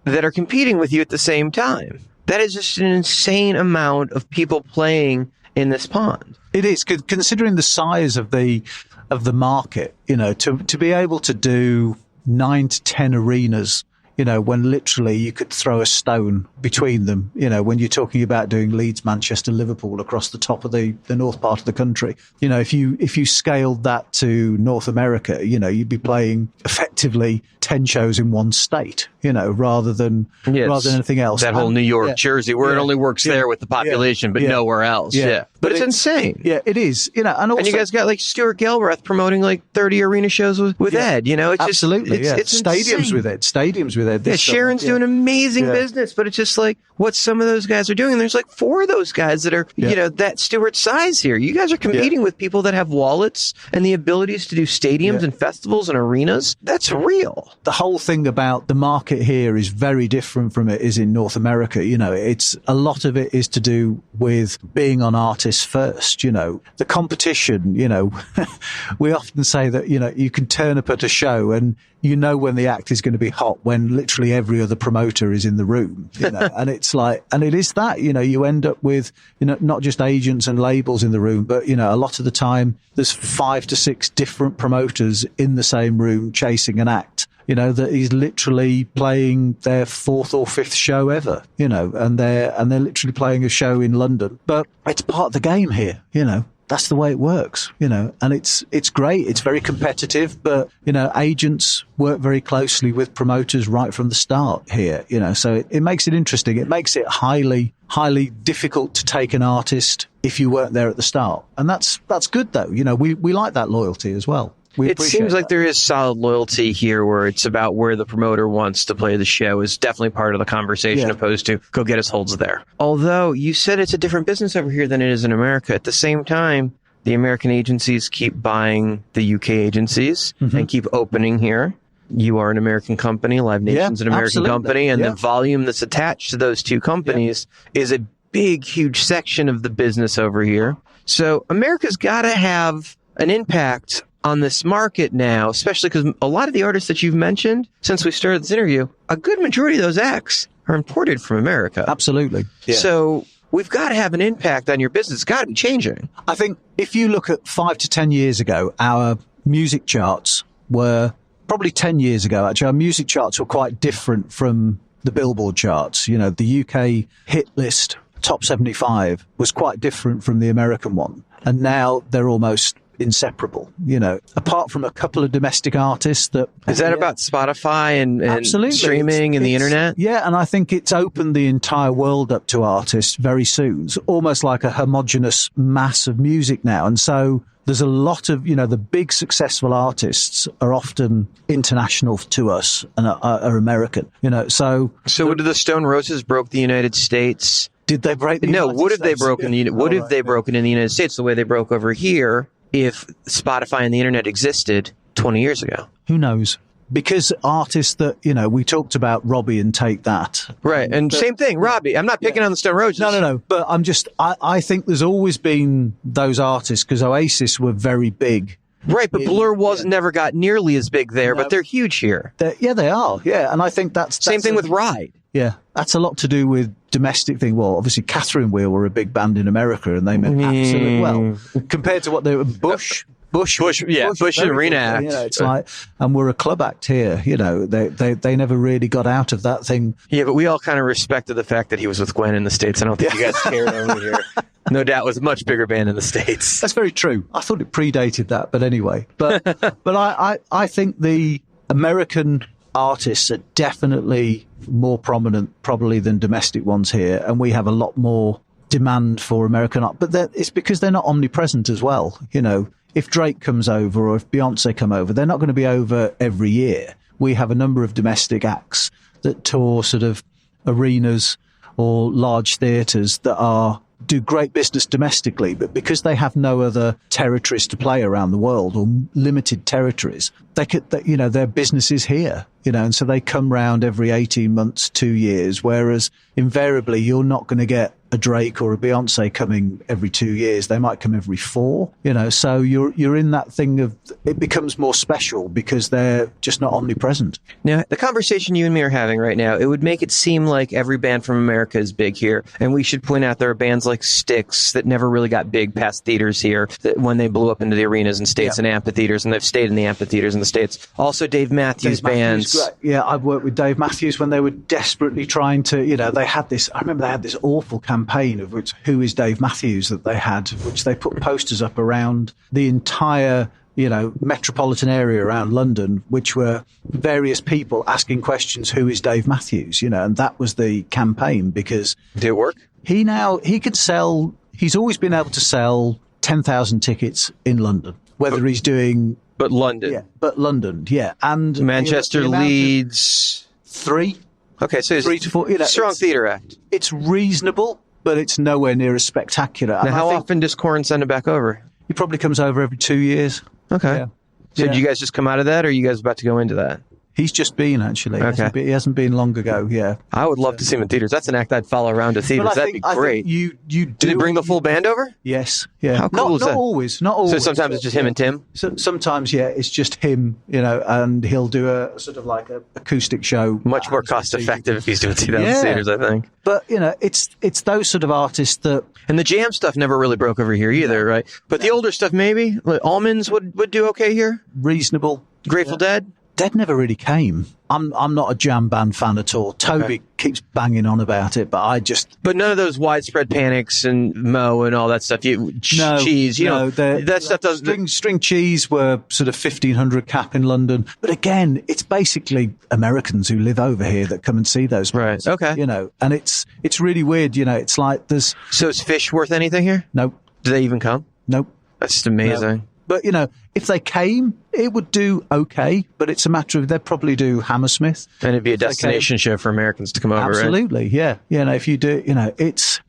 that are competing with you at the same time. That is just an insane amount of people playing in this pond. It is, considering the size of the market, you know, to be able to do 9 to 10 arenas when literally you could throw a stone between them, when you're talking about doing Leeds, Manchester, Liverpool across the top of the north part of the country. If you scaled that to North America, you'd be playing effectively 10 shows in one state, rather than anything else. That whole New York, Jersey, where it only works there with the population, but nowhere else. Yeah. But it's insane. Yeah, it is. And also, and you guys got like Stuart Galbraith promoting like 30 arena shows with Ed. It's absolutely. Just, it's stadiums insane. with Ed. Stadiums with Ed. Sharon's doing amazing business, but it's just like what some of those guys are doing. And there's like 4 of those guys that are, that Stuart size here. You guys are competing with people that have wallets and the abilities to do stadiums and festivals and arenas. That's real. The whole thing about the market here is very different from it is in North America. It's a lot of it is to do with being on artists first. The competition, we often say that, you can turn up at a show and when the act is going to be hot when literally every other promoter is in the room, and it's like, and it is that, you end up with, not just agents and labels in the room, but, a lot of the time there's 5 to 6 different promoters in the same room chasing an act. That is literally playing their 4th or 5th show ever, and they're literally playing a show in London. But it's part of the game here, That's the way it works, and it's great. It's very competitive, but, agents work very closely with promoters right from the start here, so it makes it interesting. It makes it highly, highly difficult to take an artist if you weren't there at the start. And that's good though. We like that loyalty as well. It seems like there is solid loyalty here where it's about where the promoter wants to play the show is definitely part of the conversation opposed to go get his holds there. Although you said it's a different business over here than it is in America. At the same time, the American agencies keep buying the UK agencies and keep opening here. You are an American company. Live Nation's an American company. And the volume that's attached to those two companies is a big, huge section of the business over here. So America's got to have an impact on this market now, especially because a lot of the artists that you've mentioned since we started this interview, a good majority of those acts are imported from America. Absolutely. Yeah. So we've got to have an impact on your business. It's got to be changing. I think if you look at 5 to 10 years ago, our music charts were probably 10 years ago, actually, our music charts were quite different from the Billboard charts. The UK hit list, top 75, was quite different from the American one. And now they're almost inseparable, apart from a couple of domestic artists that... Is that about Spotify and streaming and the internet? Yeah, and I think it's opened the entire world up to artists very soon. It's almost like a homogenous mass of music now. And so there's a lot of, the big successful artists are often international to us and are American, so... So would the Stone Roses broke the United States? Did they break the United States? Would have they broken would have they broken in the United States the way they broke over here if Spotify and the internet existed 20 years ago? Who knows? Because artists that, we talked about Robbie and Take That. Right. And same thing, Robbie. I'm not picking on the Stone Roses. No. But I think there's always been those artists because Oasis were very big. Right. But Blur never got nearly as big there, but they're huge here. They are. Yeah. And I think that's same thing with Ride. Yeah. That's a lot to do with domestic thing. Well, obviously Catherine Wheel were a big band in America and they meant absolutely well compared to what they were. Bush and Arena Act. It's like, and we're a club act here. They never really got out of that thing. Yeah, but we all kind of respected the fact that he was with Gwen in the States. I don't think you guys cared over here. No doubt, it was a much bigger band in the States. That's very true. I thought it predated that, but anyway. But I think the American artists are definitely more prominent, probably, than domestic ones here, and we have a lot more demand for American art. But it's because they're not omnipresent as well. If Drake comes over or if Beyonce come over, they're not going to be over every year. We have a number of domestic acts that tour sort of arenas or large theatres that do great business domestically, but because they have no other territories to play around the world or limited territories, their business is here, and so they come round every 18 months, 2 years, whereas invariably you're not going to get a Drake or a Beyonce coming every 2 years. They might come every 4, you know, so you're in that thing of it becomes more special because they're just not omnipresent. Now, the conversation you and me are having right now, it would make it seem like every band from America is big here. And we should point out there are bands like Styx that never really got big past theaters here, that when they blew up into the arenas and States and amphitheaters, and they've stayed in the amphitheaters in the States. Also, Dave Matthews bands. Yeah, I've worked with Dave Matthews when they were desperately trying to, you know, I remember they had this awful campaign of which Who is Dave Matthews that they had, which they put posters up around the entire, you know, metropolitan area around London, which were various people asking questions, who is Dave Matthews, you know, and that was the campaign because... Did it work? He's always been able to sell 10,000 tickets in London, whether he's doing... But London. Yeah, but London, yeah. And Manchester, Leeds... 3. Okay, so it's 3 to 4. You know, strong theatre act. It's reasonable, but it's nowhere near as spectacular. Now, how often does Corrin send it back over? He probably comes over every 2 years. Okay. Yeah. So did you guys just come out of that, or are you guys about to go into that? He's just been, actually. Okay. He hasn't been long ago, yeah. I would love to see him in theaters. That's an act I'd follow around to theaters. That'd be great. You Did he bring the full band over? Yes, yeah. How cool is that? Not always. So sometimes it's just him and Tim? So, sometimes, yeah, it's just him, you know, and he'll do a sort of like a acoustic show. Much more cost effective if he's doing 2,000 theaters, I think. But, you know, it's those sort of artists that... And the jam stuff never really broke over here either, right? But the older stuff, maybe? Like Almonds would do okay here? Reasonable. Grateful Dead? Dead never really came. I'm not a jam band fan at all. Toby keeps banging on about it, but I just... But none of those Widespread Panics and Mo and all that stuff. Cheese, that stuff doesn't... String Cheese were sort of 1,500 cap in London. But again, it's basically Americans who live over here that come and see those bands. Right, okay. You know, and it's really weird, you know, it's like there's... So is Fish worth anything here? Nope. Do they even come? Nope. That's just amazing. No. But, you know, if they came, it would do okay, but it's a matter of they'd probably do Hammersmith. And it'd be a destination show for Americans to come over, Absolutely, right? Yeah. You know, if you do, you know, it's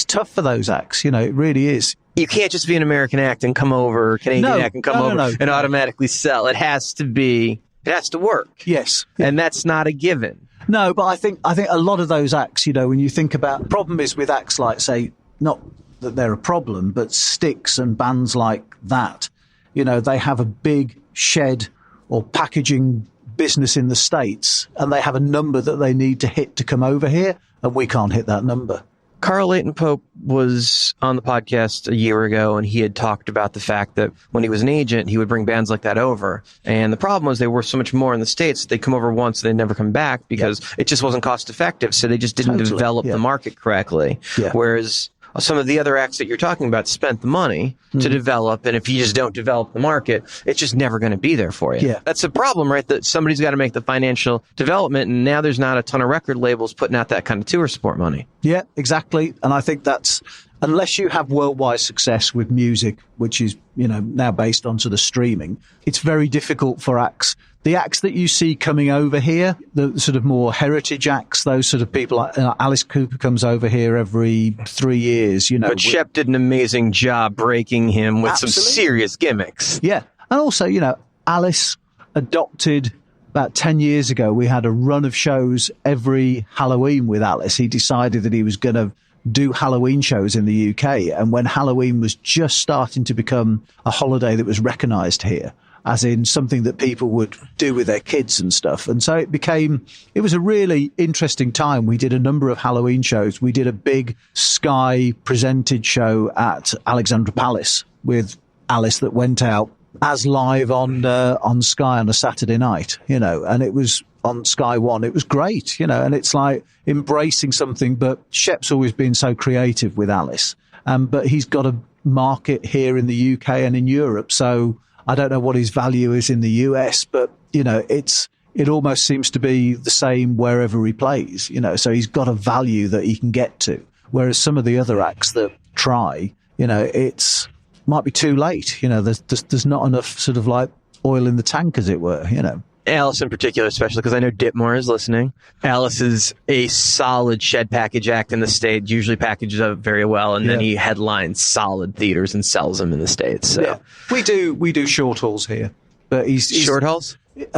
tough for those acts, you know, it really is. You can't just be an American act and come over, Canadian act and come over and automatically sell. It has to work. Yes. And that's not a given. No, but I think a lot of those acts, you know, when you think about, the problem is with acts like, say, not that they're a problem, but Styx and bands like that, you know, they have a big shed or packaging business in the States and they have a number that they need to hit to come over here, and we can't hit that number. Carl Leighton Pope was on the podcast a year ago, and he had talked about the fact that when he was an agent, he would bring bands like that over. And the problem was they were so much more in the States. They'd come over once, they'd never come back because it just wasn't cost effective. So they just didn't develop the market correctly. Yeah. Whereas some of the other acts that you're talking about spent the money to develop, and if you just don't develop the market, it's just never going to be there for you. Yeah. That's the problem, right? That somebody's got to make the financial development, and now there's not a ton of record labels putting out that kind of tour support money. Yeah, exactly. And I think that's, unless you have worldwide success with music, which is, you know, now based on sort of streaming, it's very difficult for acts. The acts that you see coming over here, the sort of more heritage acts, those sort of people, like Alice Cooper comes over here every 3 years, you know. But Shep did an amazing job breaking him with some serious gimmicks. Yeah. And also, you know, Alice adopted about 10 years ago. We had a run of shows every Halloween with Alice. He decided that he was going to do Halloween shows in the UK. And when Halloween was just starting to become a holiday that was recognised here, as in something that people would do with their kids and stuff. And so it was a really interesting time. We did a number of Halloween shows. We did a big Sky presented show at Alexandra Palace with Alice that went out as live on Sky on a Saturday night, you know, and it was on Sky One. It was great, you know, and it's like embracing something, but Shep's always been so creative with Alice. But he's got a market here in the UK and in Europe. So I don't know what his value is in the US, but, you know, it almost seems to be the same wherever he plays, you know, so he's got a value that he can get to. Whereas some of the other acts that try, you know, might be too late. You know, there's not enough sort of like oil in the tank, as it were, you know. Alice in particular, especially because I know Ditmore is listening. Alice is a solid shed package act in the States, usually packages up very well, and then he headlines solid theaters and sells them in the States. So. Yeah. We do short hauls here, but he's short hauls?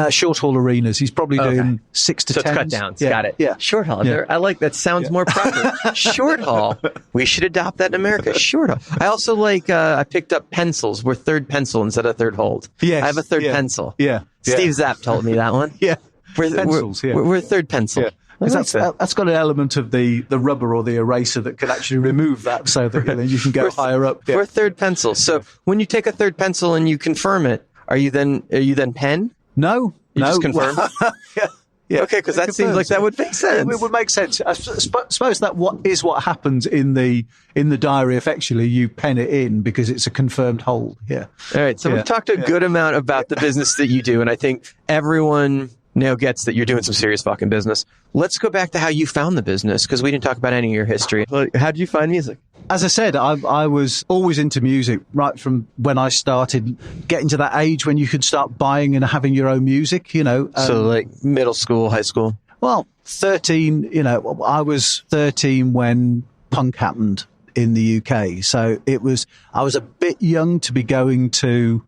short hall arenas. He's probably doing 6 to 10. So it's cut downs. Yeah. Got it. Yeah. Short hall. Yeah. I like that. Sounds more proper. Short hall. We should adopt that in America. Short hall. I also like, I picked up pencils. We're third pencil instead of third hold. Yes. I have a third pencil. Yeah. Steve Zapp told me that one. Yeah. We're third pencil. Yeah. That's got an element of the rubber or the eraser that can actually remove that so that you can go higher up. We're third pencil. So when you take a third pencil and you confirm it, are you then pen? No. You just confirm? Yeah. Okay, because that seems like that would make sense. It would make sense. I suppose that what happens in the diary. Effectively, you pen it in because it's a confirmed hold. Yeah. All right. So we've talked a good amount about the business that you do, and I think everyone now gets that you're doing some serious fucking business. Let's go back to how you found the business, because we didn't talk about any of your history. How did you find music? As I said, I was always into music right from when I started getting to that age when you could start buying and having your own music, So like middle school, high school? Well, 13, I was 13 when punk happened in the UK. So I was a bit young to be going to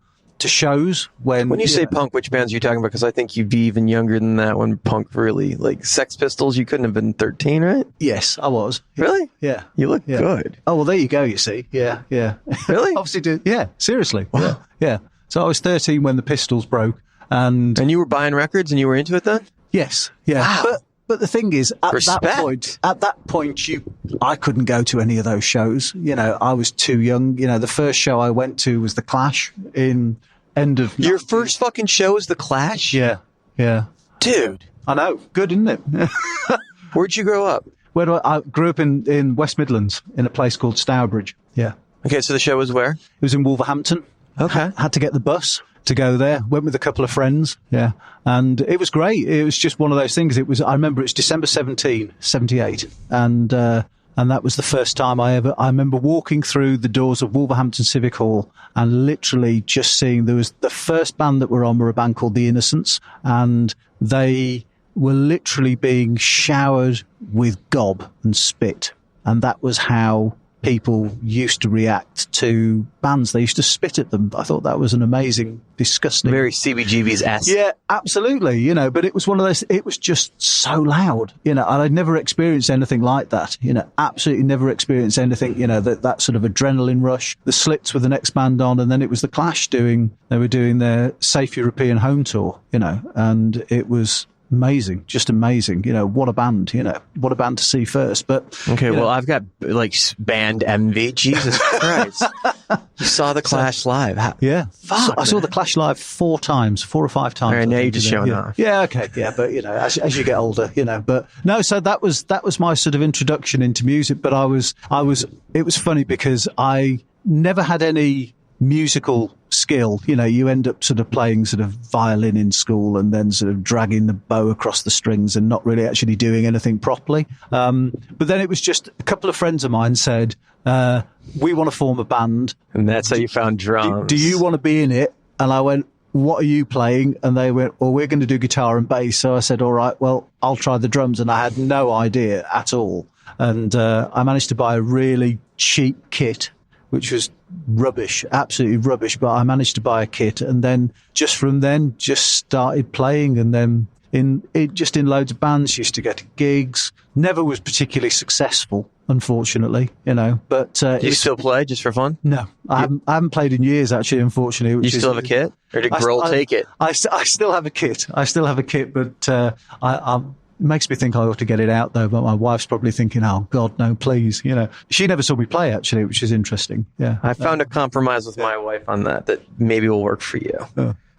shows when you say punk, which bands are you talking about? Because I think you'd be even younger than that when punk really, like Sex Pistols, you couldn't have been 13, right? Yes, I was. Really? Yeah. You look good. Oh, well, there you go, you see. Yeah. Really? Obviously, yeah, seriously. Wow. Yeah. So I was 13 when the Pistols broke. And you were buying records and you were into it then? Yes. Yeah. Wow. But the thing is, at that point, I couldn't go to any of those shows. I was too young. The first show I went to was The Clash in end of... Your first fucking show was The Clash? Yeah. Dude. I know. Good, isn't it? Where'd you grow up? I grew up in West Midlands, in a place called Steinberg. Yeah. Okay, so the show was where? It was in Wolverhampton. Okay. Had to get the bus to go there. Went with a couple of friends. Yeah. And it was great. It was just one of those things. I remember it's December 17, 78. And that was the first time I remember walking through the doors of Wolverhampton Civic Hall and literally just seeing the first band that were on were a band called The Innocents, and they were literally being showered with gob and spit. And that was how people used to react to bands. They used to spit at them. I thought that was an amazing, disgusting... Very CBGB's-esque. Yeah, absolutely. But it was one of those... It was just so loud, and I'd never experienced anything like that. Absolutely never experienced anything, that sort of adrenaline rush. The Slits were the next band on, and then it was The Clash they were doing their Safe European Home Tour, and it was... amazing, just amazing. What a band, what a band to see first. But okay, well, I've got like band envy. Jesus Christ. You saw the Clash live. Yeah. Fuck, I saw the Clash live 4 or 5 times. All right, now you're just showing off. Yeah, okay. Yeah, but as you get older, but no, so that was my sort of introduction into music. But it was funny because I never had any musical skill. You end up sort of playing sort of violin in school and then sort of dragging the bow across the strings and not really actually doing anything properly. But then it was just a couple of friends of mine said, we want to form a band. And that's how you found drums. Do you want to be in it? And I went, what are you playing? And they went, well, we're going to do guitar and bass. So I said, all right, well, I'll try the drums. And I had no idea at all. And I managed to buy a really cheap kit, which was rubbish, absolutely rubbish. But I managed to buy a kit, and then just started playing, and then in loads of bands, used to go to gigs. Never was particularly successful, unfortunately, But do you still play just for fun? No, I haven't played in years, actually. Unfortunately, you still have a kit, or did Grohl take it? I still have a kit. But it makes me think I ought to get it out, though. But my wife's probably thinking, oh, God, no, please. She never saw me play, actually, which is interesting. Yeah. I found a compromise with my wife on that maybe will work for you.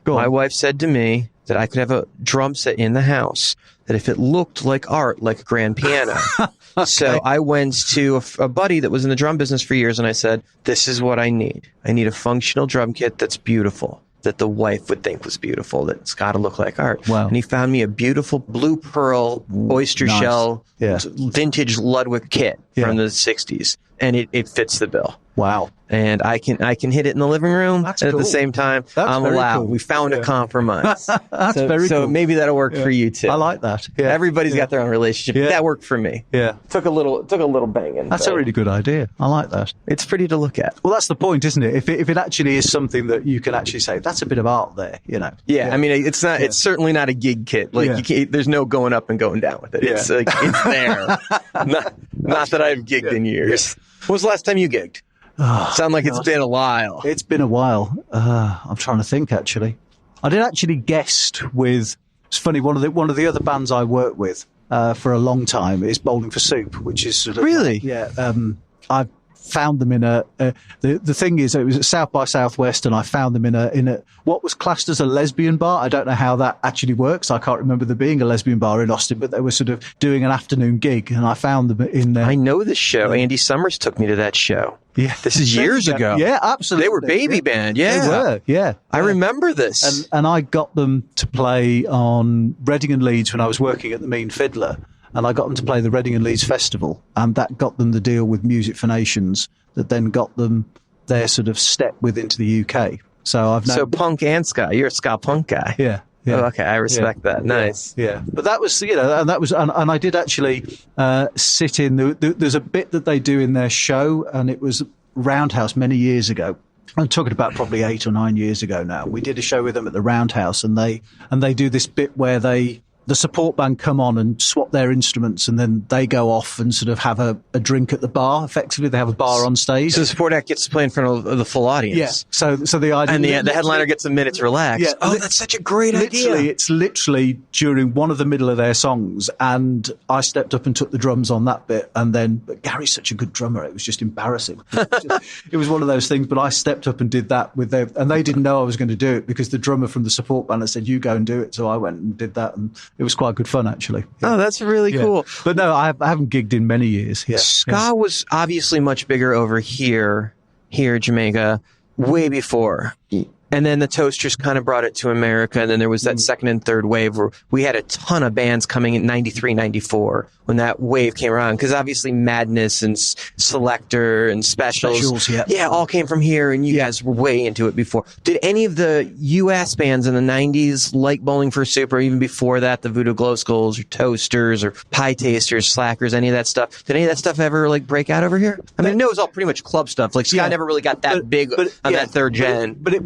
My wife said to me that I could have a drum set in the house, that if it looked like art, like a grand piano. Okay. So I went to a buddy that was in the drum business for years, and I said, this is what I need. I need a functional drum kit that's beautiful, that the wife would think was beautiful, that it's got to look like art. Wow. And he found me a beautiful blue pearl oyster shell vintage Ludwig kit from the 60s. and it fits the bill. Wow. And I can hit it in the living room. That's and cool. At the same time, That's I'm very allowed. cool. We found a compromise. That's very so cool. maybe that'll work for you too. I like that. Yeah. Everybody's got their own relationship. Yeah. That worked for me. Yeah. Took a little banging. That's a really good idea. I like that. It's pretty to look at. Well, that's the point, isn't it? If it actually is something that you can actually say, that's a bit of art there, you know. Yeah, I mean, it's not. It's certainly not a gig kit. Like you can't. There's no going up and going down with it. Yeah. It's like it's there. not that I've gigged in years. When was the last time you gigged? Sound like it's been a while. It's been a while. I'm trying to think, actually. I did actually guest with, it's funny, one of the other bands I worked with for a long time is Bowling for Soup, which is sort of... Really? I found them in the thing is, it was at South by Southwest, and I found them in a what was classed as a lesbian bar. I don't know how that actually works. I can't remember there being a lesbian bar in Austin, but they were sort of doing an afternoon gig, and I found them in there. I know this show. Andy Summers took me to that show. Yeah. This is years ago. Yeah, absolutely. They were baby band. Yeah. They were, yeah. I remember this. And I got them to play on Reading and Leeds when I was working at the Mean Fiddler. And I got them to play the Reading and Leeds Festival. And that got them the deal with Music for Nations that then got them their sort of step into the UK. So punk and ska. You're a ska punk guy. Yeah. Yeah. Oh, okay, I respect that. Nice. Yeah. But that was, and I did actually sit in, there's a bit that they do in their show, and it was Roundhouse many years ago. I'm talking about probably 8 or 9 years ago now. We did a show with them at the Roundhouse, and they do this bit where the support band come on and swap their instruments, and then they go off and sort of have a drink at the bar. Effectively, they have a bar on stage. So the support act gets to play in front of the full audience. Yeah. So the idea, and the headliner gets a minute to relax. Yeah. Oh, that's such a great idea. It's literally during one of the middle of their songs, and I stepped up and took the drums on that bit. And then, but Gary's such a good drummer, it was just embarrassing. It was one of those things. But I stepped up and did that with them, and they didn't know I was going to do it because the drummer from the support band had said, "You go and do it." So I went and did that, and it was quite good fun, actually. Oh, that's really cool. But no, I haven't gigged in many years. Yeah. Ska was obviously much bigger over here in Jamaica, way before. And then the Toasters kind of brought it to America. And then there was that second and third wave where we had a ton of bands coming in 93, 94 when that wave came around. Because obviously Madness and Selector and Specials all came from here. And you guys were way into it before. Did any of the U.S. bands in the 90s, like Bowling for Soup, or even before that, the Voodoo Glow Skulls or Toasters or Pie Tasters, Slackers, any of that stuff, did any of that stuff ever break out over here? I mean, I know it was all pretty much club stuff. Like Ska never really got that big on that third gen. But it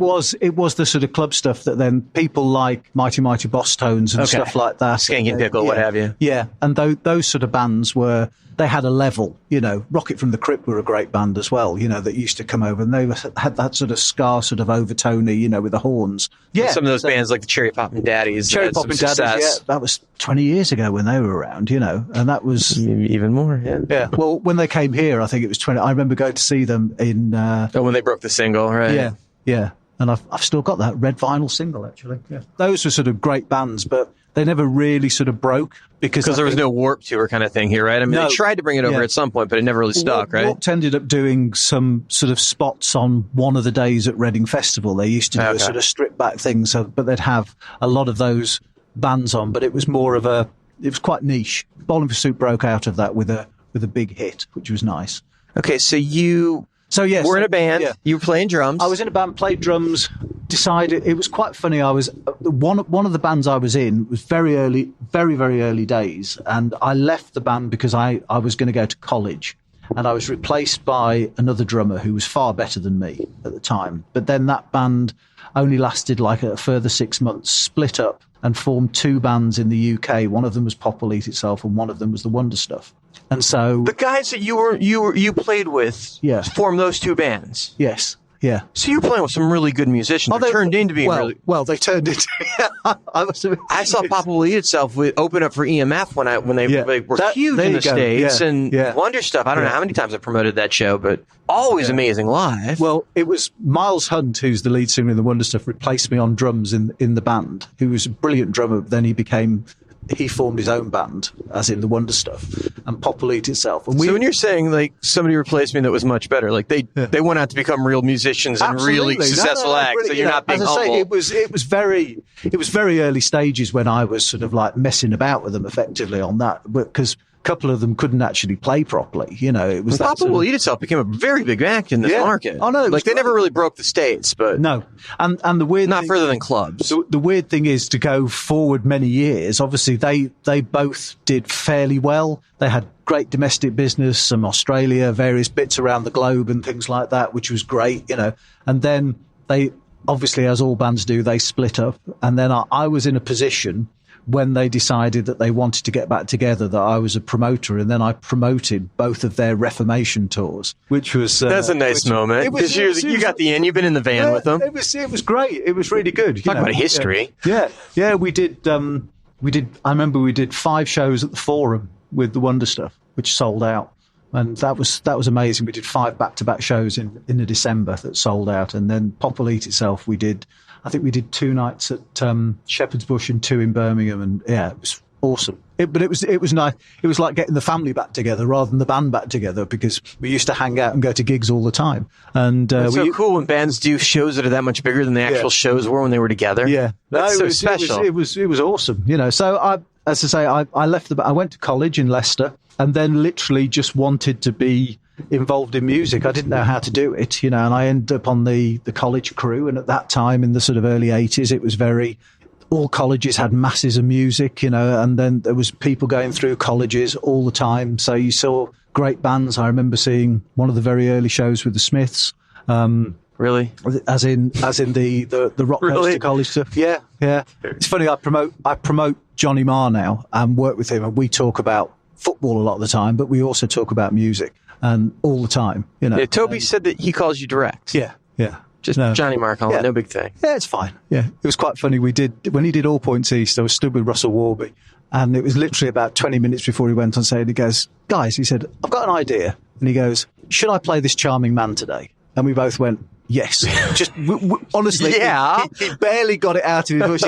was the sort of club stuff that then people like Mighty Mighty Boss Tones and stuff like that. Skanky Pickle, what have you. Yeah, and those sort of bands they had a level, Rocket from the Crypt were a great band as well, that used to come over, and they had that sort of ska sort of overtony, with the horns. Yeah. Some of those bands like the Cherry Poppin' Daddies. Cherry Poppin' Daddies, that was 20 years ago when they were around, and that was... Even more, Yeah. Well, when they came here, I think it was 20... I remember going to see them in... when they broke the single, right? Yeah. And I've still got that red vinyl single, actually. Yeah. Those were sort of great bands, but they never really sort of broke because there was no Warped Tour kind of thing here, right? I mean, they tried to bring it over at some point, but it never really stuck, right? Warped ended up doing some sort of spots on one of the days at Reading Festival. They used to do a sort of stripped back thing, but they'd have a lot of those bands on, but it was more of it was quite niche. Bowling for Soup broke out of that with a big hit, which was nice. Okay, so yes, we're in a band. Yeah. You were playing drums. I was in a band, played drums. Decided it was quite funny. I was one of the bands I was in was very early, very very early days, and I left the band because I was going to go to college, and I was replaced by another drummer who was far better than me at the time. But then that band only lasted like a further 6 months, split up, and formed 2 bands in the UK. One of them was Pop Will Eat Itself, and one of them was the Wonder Stuff. And so the guys that you played with, formed those 2 bands. Yes, yeah. So you were playing with some really good musicians. They turned into being they turned into. I saw Pop Will Eat Itself open up for EMF when they were huge in the States, and Wonder Stuff. I don't know how many times I promoted that show, but always amazing live. Well, it was Miles Hunt, who's the lead singer in the Wonder Stuff, replaced me on drums in the band. Who was a brilliant drummer. But then he formed his own band, as in the Wonder Stuff, and Pop Will Eat Itself. And so when you're saying like somebody replaced me that was much better, like they went out to become real musicians and really successful acts. So you're not being humble. As I say, it was very early stages when I was sort of like messing about with them effectively on that, because couple of them couldn't actually play properly. It was Papa Will Eat Itself became a very big act in this market. Oh no, they never really broke the States, but no. And the weird not further than clubs. The weird thing is to go forward many years. Obviously, they both did fairly well. They had great domestic business, some Australia, various bits around the globe, and things like that, which was great. And then they obviously, as all bands do, they split up. And then I was in a position when they decided that they wanted to get back together, that I was a promoter, and then I promoted both of their Reformation tours, which was... That's a nice moment, because you got the in, you've been in the van with them. It was great. It was really good. Talk about history. Yeah, we did, I remember we did 5 shows at the Forum with the Wonder Stuff, which sold out. And that was amazing. We did 5 back-to-back shows in the December that sold out. And then Pop Will Eat Itself, I think we did 2 nights at Shepherd's Bush and 2 in Birmingham, and it was awesome. But it was nice. It was like getting the family back together rather than the band back together, because we used to hang out and go to gigs all the time. And it's so cool when bands do shows that are that much bigger than the actual shows were when they were together. Yeah, that's so special. It was awesome. So I left I went to college in Leicester, and then literally just wanted to be involved in music. I didn't know how to do it, and I ended up on the college crew. And at that time, in the sort of early 80s, it was all colleges had masses of music, and then there was people going through colleges all the time. So you saw great bands. I remember seeing one of the very early shows with the Smiths. Really? As in the rock coaster college stuff. Yeah. It's funny. I promote Johnny Marr now and work with him, and we talk about football a lot of the time, but we also talk about music and all the time. Yeah, Toby said that he calls you direct. Yeah. Just Johnny Marr calling, no big thing. Yeah, it's fine. Yeah, it was quite funny. When he did All Points East, I was stood with Russell Warby, and it was literally about 20 minutes before he went on stage. He goes, "Guys," he said, "I've got an idea." And he goes, "Should I play this charming man today?" And we both went, "Yes." Just honestly, yeah. He barely got it out of his voice.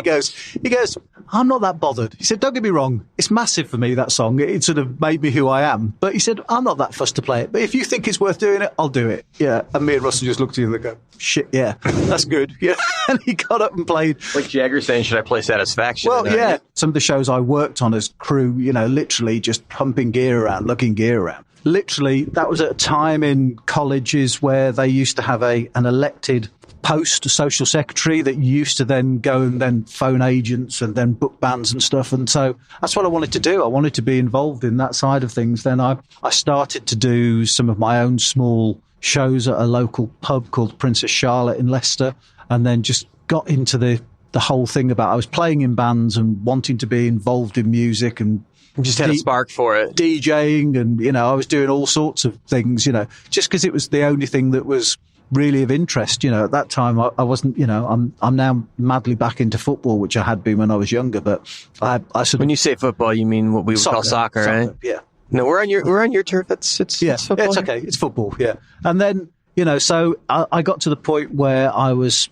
He goes, "I'm not that bothered." He said, "Don't get me wrong, it's massive for me, that song. It sort of made me who I am." But he said, "I'm not that fussed to play it. But if you think it's worth doing it, I'll do it." Yeah. And me and Russell just looked at him and go, "Shit, yeah, that's good." Yeah. And he got up and played. Like Jagger saying, "Should I play Satisfaction?" Well, yeah. Some of the shows I worked on as crew, literally just pumping gear around, lugging gear around. Literally, that was at a time in colleges where they used to have an elected post, a social secretary, that used to then go and then phone agents and then book bands and stuff. And so that's what I wanted to do. I wanted to be involved in that side of things. Then I started to do some of my own small shows at a local pub called Princess Charlotte in Leicester, and then just got into the whole thing about I was playing in bands and wanting to be involved in music, and just had a spark for it. DJing, and, I was doing all sorts of things, just because it was the only thing that was really of interest. At that time, I wasn't, I'm now madly back into football, which I had been when I was younger, but I sort of... When you say football, you mean what we would call soccer, right? Yeah. No, we're on your turf. It's football. It's okay. It's football, yeah. And then, so I got to the point where I was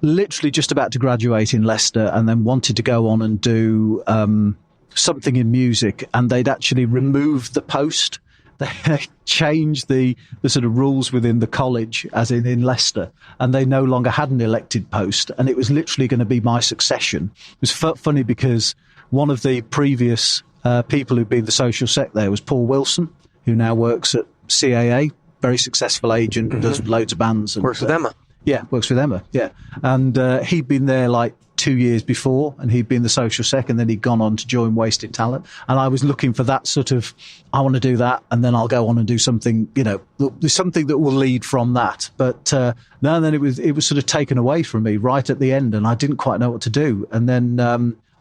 literally just about to graduate in Leicester, and then wanted to go on and do something in music, and they'd actually removed the post. They changed the sort of rules within the college, as in Leicester, and they no longer had an elected post, and it was literally going to be my succession. It was funny because one of the previous people who'd been the social sec there was Paul Wilson, who now works at CAA, very successful agent, does loads of bands. And, works with Emma. Yeah, works with Emma, yeah. And he'd been there like 2 years before, and he'd been the social sec, and then he'd gone on to join Wasted Talent. And I was looking for that sort of, I want to do that, and then I'll go on and do something, there's something that will lead from that. But no, and then it was sort of taken away from me right at the end, and I didn't quite know what to do. And then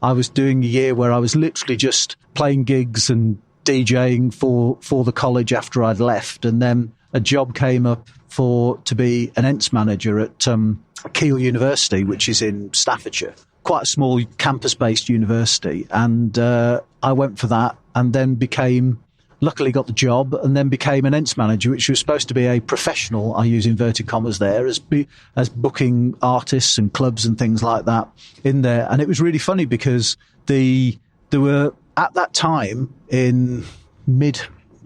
I was doing a year where I was literally just playing gigs and DJing for the college after I'd left, and then a job came up to be an Ents manager at Keele University, which is in Staffordshire, quite a small campus-based university. And I went for that, and then luckily got the job, and then became an Ents manager, which was supposed to be a professional, I use inverted commas there, as booking artists and clubs and things like that in there. And it was really funny because there were, at that time, in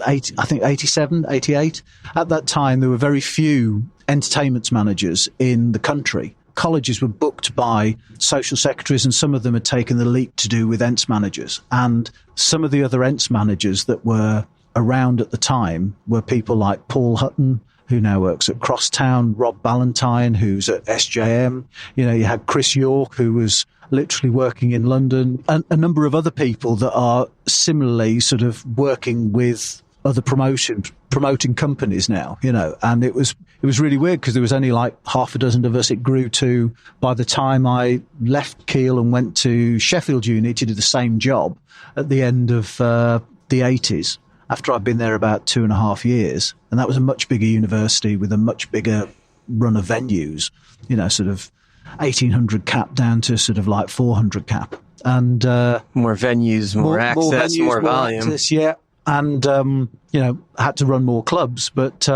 I think 87, 88. At that time, there were very few entertainment managers in the country. colleges were booked by social secretaries, and some of them had taken the leap to do with Ents managers. And some of the other Ents managers that were around at the time were people like Paul Hutton, who now works at Crosstown, Rob Ballantyne, who's at SJM. You know, you had Chris York, who was literally working in London, and a number of other people that are similarly sort of working with other promoting companies now, you know. And it was really weird because there was only like half a dozen of us. It grew to, by the time I left Keele and went to Sheffield Uni to do the same job at the end of the 80s, after I'd been there about 2.5 years. And that was a much bigger university with a much bigger run of venues, you know, sort of 1,800 cap down to sort of like 400 cap. And more venues, more access, more volume. Access, yeah. And, you know, I had to run more clubs, but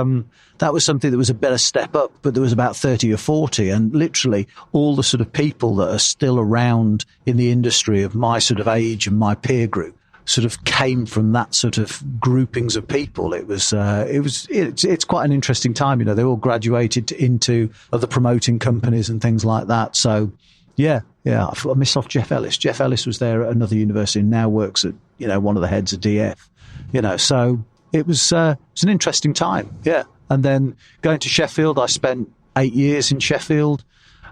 that was something that was a better step up. But there was about 30 or 40, and literally all the sort of people that are still around in the industry of my sort of age and my peer group sort of came from that sort of groupings of people. It's quite an interesting time. You know, they all graduated into other promoting companies and things like that. So, yeah, I missed off Jeff Ellis. Jeff Ellis was there at another university and now works at, you know, one of the heads of DF. You know, so it was an interesting time. Yeah. And then going to Sheffield, I spent 8 years in Sheffield,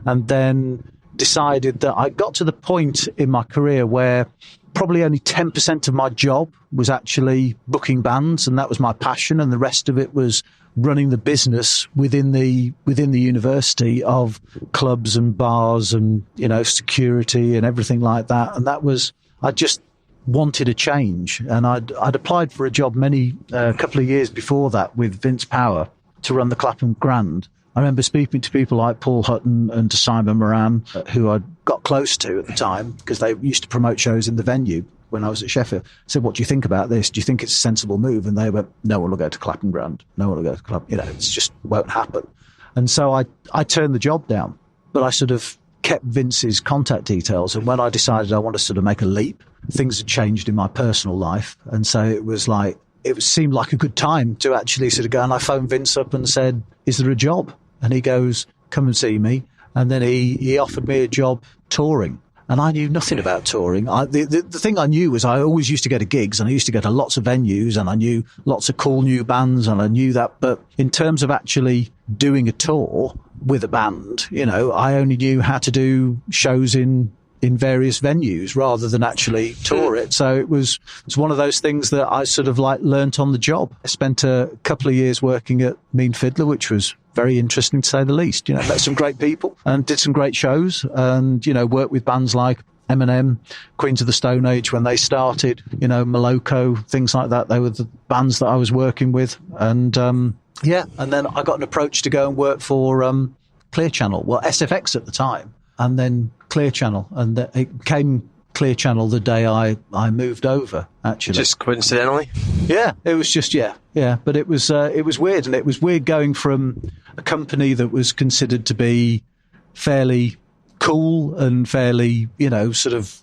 and then decided that I got to the point in my career where probably only 10% of my job was actually booking bands, and that was my passion, and the rest of it was running the business within the university of clubs and bars and, you know, security and everything like that. And that was, I just wanted a change, and I'd applied for a job a couple of years before that with Vince Power to run the Clapham Grand. I remember speaking to people like Paul Hutton and to Simon Moran, who I'd got close to at the time because they used to promote shows in the venue when I was at Sheffield. I said, what do you think about this? Do you think it's a sensible move? And they went, no one will go to Clapham Grand. No one will go to Clapham. You know, it's just won't happen. And so I turned the job down, but I sort of kept Vince's contact details. And when I decided I wanted to sort of make a leap, things had changed in my personal life. And so it was like, seemed like a good time to actually sort of go. And I phoned Vince up and said, is there a job? And he goes, come and see me. And then he offered me a job touring. And I knew nothing about touring. The thing I knew was I always used to go to gigs, and I used to go to lots of venues, and I knew lots of cool new bands, and I knew that. But in terms of actually doing a tour with a band, you know, I only knew how to do shows in various venues rather than actually tour it. So it's one of those things that I sort of like learnt on the job. I spent a couple of years working at Mean Fiddler, which was very interesting to say the least. You know, met some great people and did some great shows, and, you know, worked with bands like Eminem, Queens of the Stone Age when they started, you know, Moloko, things like that. They were the bands that I was working with. And, and then I got an approach to go and work for Clear Channel, well, SFX at the time, and then Clear Channel, and it became Clear Channel the day I moved over, actually. Just coincidentally? Yeah, it was just, yeah. But it was weird, and it was weird going from a company that was considered to be fairly cool and fairly, you know, sort of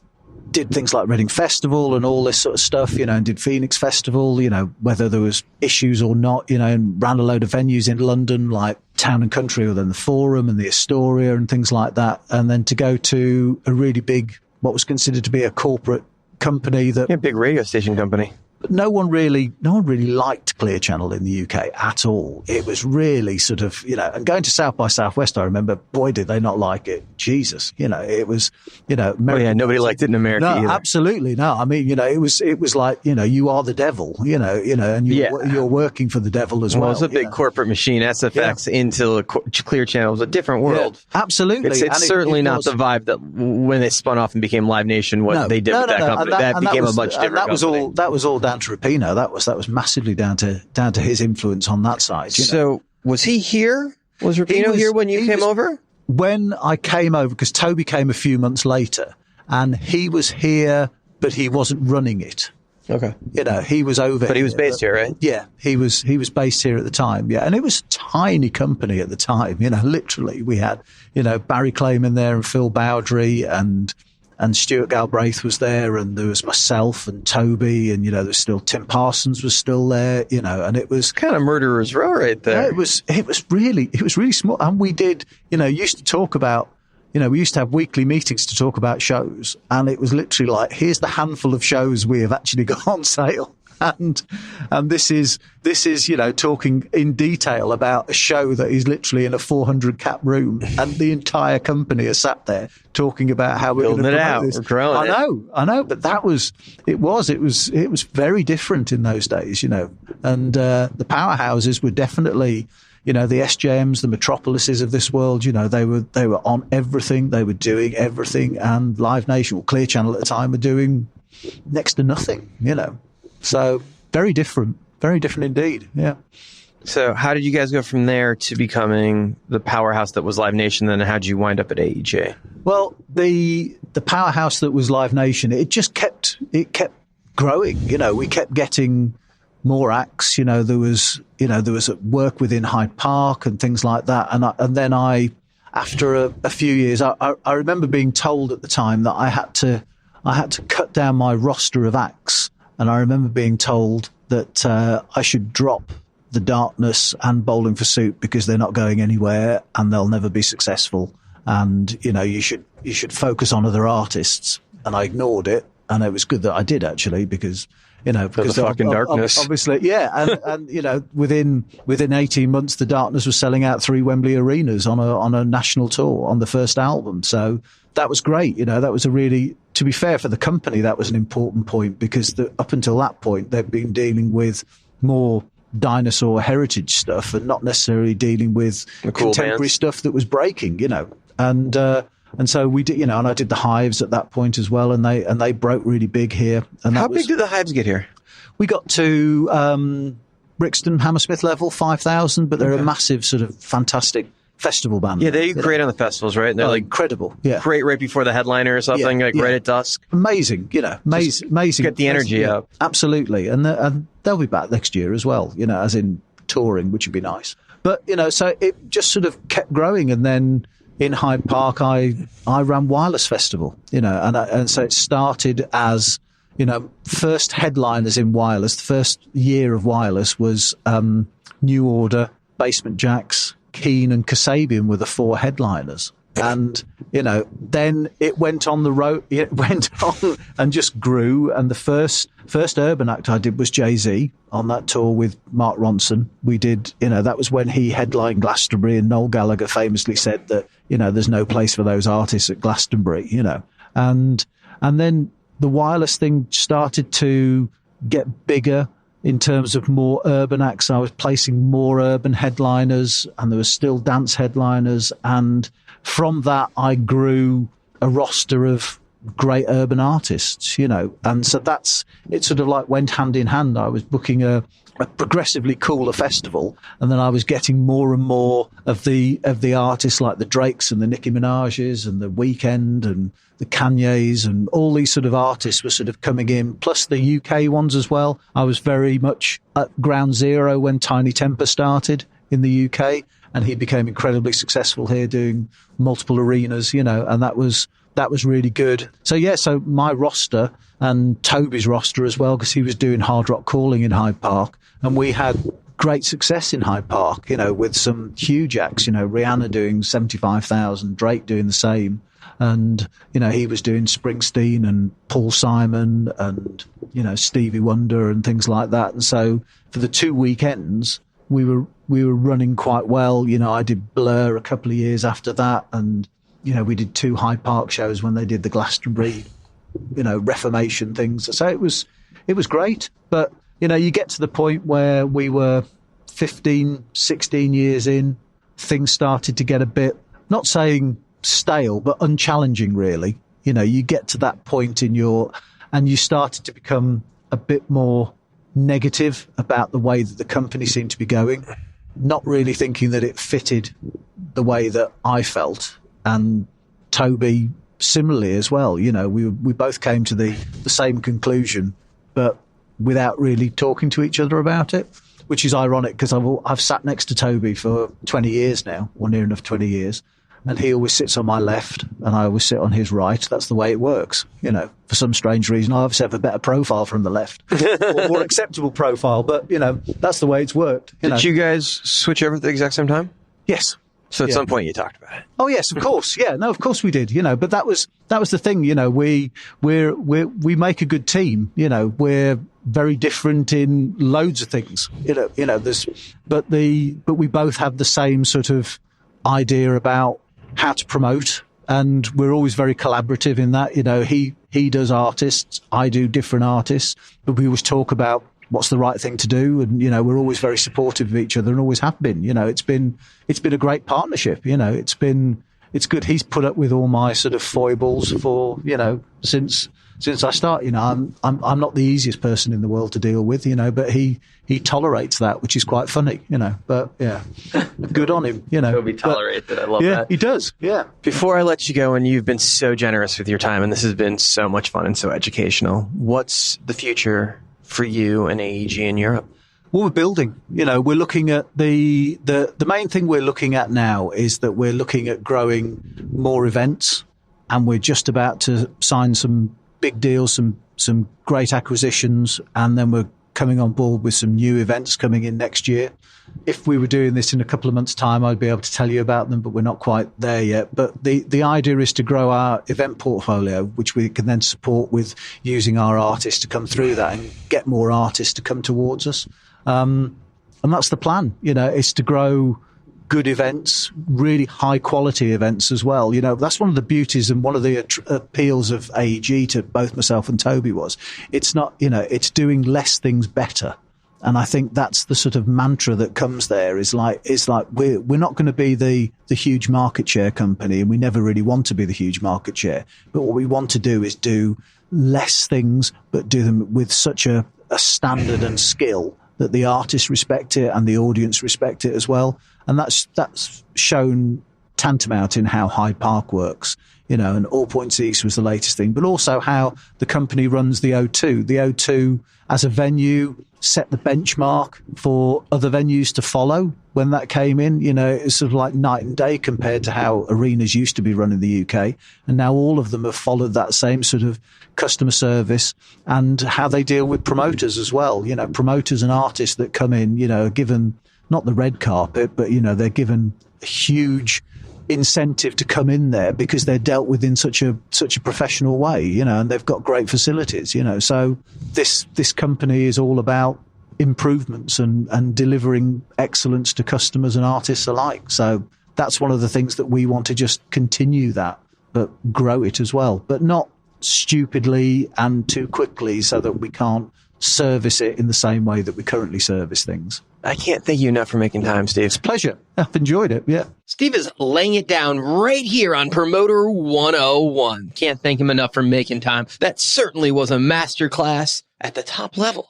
did things like Reading Festival and all this sort of stuff, you know, and did Phoenix Festival, you know, whether there was issues or not, you know, and ran a load of venues in London like Town and Country, or then the Forum and the Astoria and things like that. And then to go to a really big, what was considered to be a corporate company that... Yeah, big radio station company. But no one really liked Clear Channel in the UK at all. It was really sort of, you know, and going to South by Southwest, I remember, boy, did they not like it. Jesus, you know, it was, you know. Nobody liked it in America either. Absolutely no. I mean, you know, it was like, you know, you are the devil, you know, and you're working for the devil as well. Well, it's a big corporate machine. SFX into Clear Channel was a different world. Yeah, absolutely. It's certainly not the vibe that when they spun off and became Live Nation, they did with that company. That became a much different company. That was all down to Rapino. That was massively down to his influence on that side. You know? So was he here? Was Rapino here when you came over? When I came over, because Toby came a few months later, and he was here, but he wasn't running it. Okay. You know, he was over. But he was based here, right? Yeah, he was based here at the time. Yeah, and it was a tiny company at the time. You know, literally, we had, you know, Barry Clayman there and Phil Bowdry and Stuart Galbraith was there, and there was myself and Toby, and, you know, there's still Tim Parsons was still there, you know, and it was kind of murderer's row right there. Yeah, it was really small. And we did, you know, used to talk about we used to have weekly meetings to talk about shows, and it was literally like, here's the handful of shows we have actually got on sale. And this is, talking in detail about a show that is literally in a 400 cap room, and the entire company is sat there talking about how we're going to promote this. We're growing I know, but it was very different in those days, and the powerhouses were definitely, the SJMs, the Metropolises of this world, they were on everything, they were doing everything, and Live Nation, or Clear Channel at the time, were doing next to nothing, So very different indeed. Yeah. So how did you guys go from there to becoming the powerhouse that was Live Nation? Then how did you wind up at AEG? Well, the powerhouse that was Live Nation, it kept growing. We kept getting more acts. There was work within Hyde Park and things like that. And then after a few years, I remember being told at the time that I had to cut down my roster of acts. And I remember being told that I should drop the Darkness and Bowling for Soup because they're not going anywhere and they'll never be successful. And you should focus on other artists. And I ignored it, and it was good that I did actually because the fucking Darkness, obviously, yeah. And within 18 months, the Darkness was selling out 3 Wembley arenas on a national tour on the first album. So that was great. That was a really, to be fair for the company, that was an important point because up until that point, they've been dealing with more dinosaur heritage stuff and not necessarily dealing with contemporary stuff that was breaking, and so we did, and I did the Hives at that point as well, and they broke really big here. And how big did the Hives get here? We got to Brixton, Hammersmith level, 5,000, but they're a massive sort of fantastic festival band. Yeah, they do great on the festivals, right? They're incredible. Yeah, great right before the headliner or something, right at dusk. Amazing, amazing. Get the energy up. Absolutely, and they'll be back next year as well. As in touring, which would be nice. But so it just sort of kept growing, and then in Hyde Park, I ran Wireless Festival. And so it started as first headliners in Wireless. The first year of Wireless was New Order, Basement Jaxx, Keane and Kasabian were the 4 headliners. And, then it went on the road, it went on and just grew. And the first urban act I did was Jay-Z on that tour with Mark Ronson. We did, that was when he headlined Glastonbury, and Noel Gallagher famously said that, there's no place for those artists at Glastonbury, and then the Wireless thing started to get bigger in terms of more urban acts. I was placing more urban headliners, and there was still dance headliners. And from that, I grew a roster of great urban artists, and so it sort of like went hand in hand. I was booking a progressively cooler festival, and then I was getting more and more of the artists like the Drakes and the Nicki Minaj's and the Weeknd and the Kanyes, and all these sort of artists were sort of coming in, plus the UK ones as well. I was very much at ground zero when Tiny Temper started in the UK, and he became incredibly successful here doing multiple arenas, and that was really good. So my roster and Toby's roster as well, because he was doing Hard Rock Calling in Hyde Park, and we had great success in Hyde Park, with some huge acts, Rihanna doing 75,000, Drake doing the same. And, he was doing Springsteen and Paul Simon and, Stevie Wonder and things like that. And so for the 2 weekends, we were running quite well. I did Blur a couple of years after that. And, we did 2 Hyde Park shows when they did the Glastonbury, Reformation things. So it was great. But, you get to the point where we were 15, 16 years in, things started to get a bit, not saying stale, but unchallenging, really. You get to that point and you started to become a bit more negative about the way that the company seemed to be going, not really thinking that it fitted the way that I felt. And Toby similarly as well. We both came to the same conclusion, but without really talking to each other about it, which is ironic because I've sat next to Toby for 20 years now, or near enough 20 years. And he always sits on my left and I always sit on his right. That's the way it works. For some strange reason, I obviously have a better profile from the left, or more acceptable profile. But, that's the way it's worked. Did you guys switch over at the exact same time? Yes. So at some point you talked about it. Oh yes, of course. Yeah, no, of course we did. But that was the thing. We make a good team. We're very different in loads of things. But we both have the same sort of idea about how to promote, and we're always very collaborative in that. He does artists, I do different artists, but we always talk about what's the right thing to do. And, we're always very supportive of each other and always have been. It's been a great partnership. It's good. He's put up with all my sort of foibles for, since I started. I'm not the easiest person in the world to deal with, but he tolerates that, which is quite funny, but yeah, good on him, He'll be tolerated. I love that. Yeah, he does. Yeah. Before I let you go, and you've been so generous with your time, and this has been so much fun and so educational, what's the future for you and AEG in Europe? Well, we're building. We're looking at the main thing we're looking at now is that we're looking at growing more events, and we're just about to sign some big deals, some great acquisitions, and then we're coming on board with some new events coming in next year. If we were doing this in a couple of months' time, I'd be able to tell you about them, but we're not quite there yet. But the idea is to grow our event portfolio, which we can then support with using our artists to come through that and get more artists to come towards us. And that's the plan, is to grow good events, really high quality events as well. That's one of the beauties and one of the appeals of AEG to both myself and Toby was it's not, it's doing less things better. And I think that's the sort of mantra that comes there is like we're not going to be the huge market share company, and we never really want to be the huge market share. But what we want to do is do less things, but do them with such a standard and skill that the artists respect it and the audience respect it as well. And that's shown tantamount in how Hyde Park works, and All Points East was the latest thing, but also how the company runs the O2. The O2 as a venue set the benchmark for other venues to follow when that came in. It's sort of like night and day compared to how arenas used to be run in the UK. And now all of them have followed that same sort of customer service and how they deal with promoters as well. Promoters and artists that come in, are given not the red carpet, but, they're given a huge incentive to come in there because they're dealt with in such a professional way, and they've got great facilities, So this company is all about improvements and delivering excellence to customers and artists alike. So that's one of the things that we want to just continue that, but grow it as well, but not stupidly and too quickly so that we can't service it in the same way that we currently service things. I can't thank you enough for making time, Steve. It's a pleasure. I've enjoyed it. Yeah. Steve is laying it down right here on Promoter 101. Can't thank him enough for making time. That certainly was a masterclass at the top level.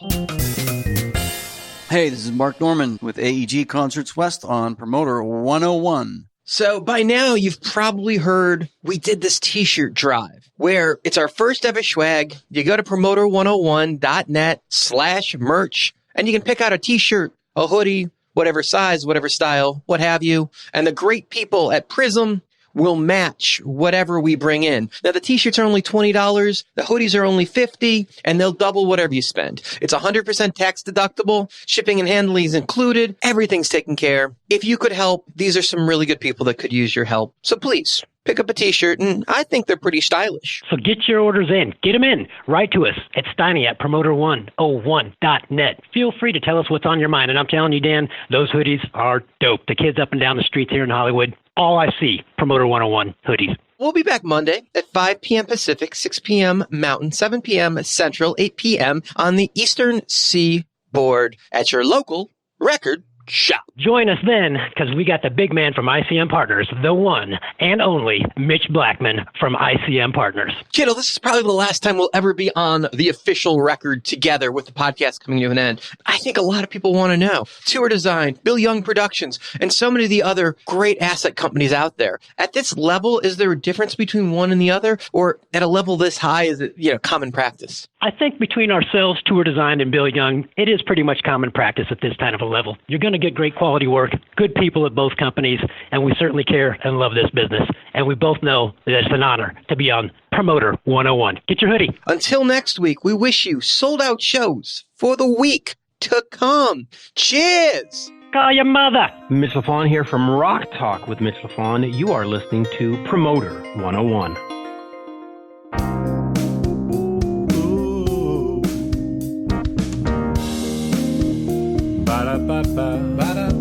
Hey, this is Mark Norman with AEG Concerts West on Promoter 101. So by now you've probably heard we did this t-shirt drive where it's our first ever swag. You go to promoter101.net/merch and you can pick out a t-shirt, a hoodie, whatever size, whatever style, what have you. And the great people at Prism will match whatever we bring in. Now, the t-shirts are only $20. The hoodies are only $50, and they'll double whatever you spend. It's 100% tax deductible. Shipping and handling is included. Everything's taken care. If you could help, these are some really good people that could use your help. So please, pick up a t-shirt, and I think they're pretty stylish. So get your orders in. Get them in. Write to us at Steiny@promoter101.net. Feel free to tell us what's on your mind. And I'm telling you, Dan, those hoodies are dope. The kids up and down the streets here in Hollywood, all I see, Promoter 101 hoodies. We'll be back Monday at 5 p.m. Pacific, 6 p.m. Mountain, 7 p.m. Central, 8 p.m. on the Eastern Seaboard at your local record shop. Join us then, because we got the big man from ICM Partners, the one and only Mitch Blackman from ICM Partners. Kittle, this is probably the last time we'll ever be on the official record together with the podcast coming to an end. I think a lot of people want to know. Tour Design, Bill Young Productions, and so many of the other great asset companies out there. At this level, is there a difference between one and the other? Or at a level this high, is it, common practice? I think between ourselves, Tour Design, and Bill Young, it is pretty much common practice at this kind of a level. You're going to get great quality work, good people at both companies, and we certainly care and love this business. And we both know that it's an honor to be on Promoter 101. Get your hoodie. Until next week, we wish you sold out shows for the week to come. Cheers! call your mother. Mitch LaFawn here from Rock Talk with Mitch LaFawn. You are listening to Promoter 101. Ba-da-ba-ba, ba-da.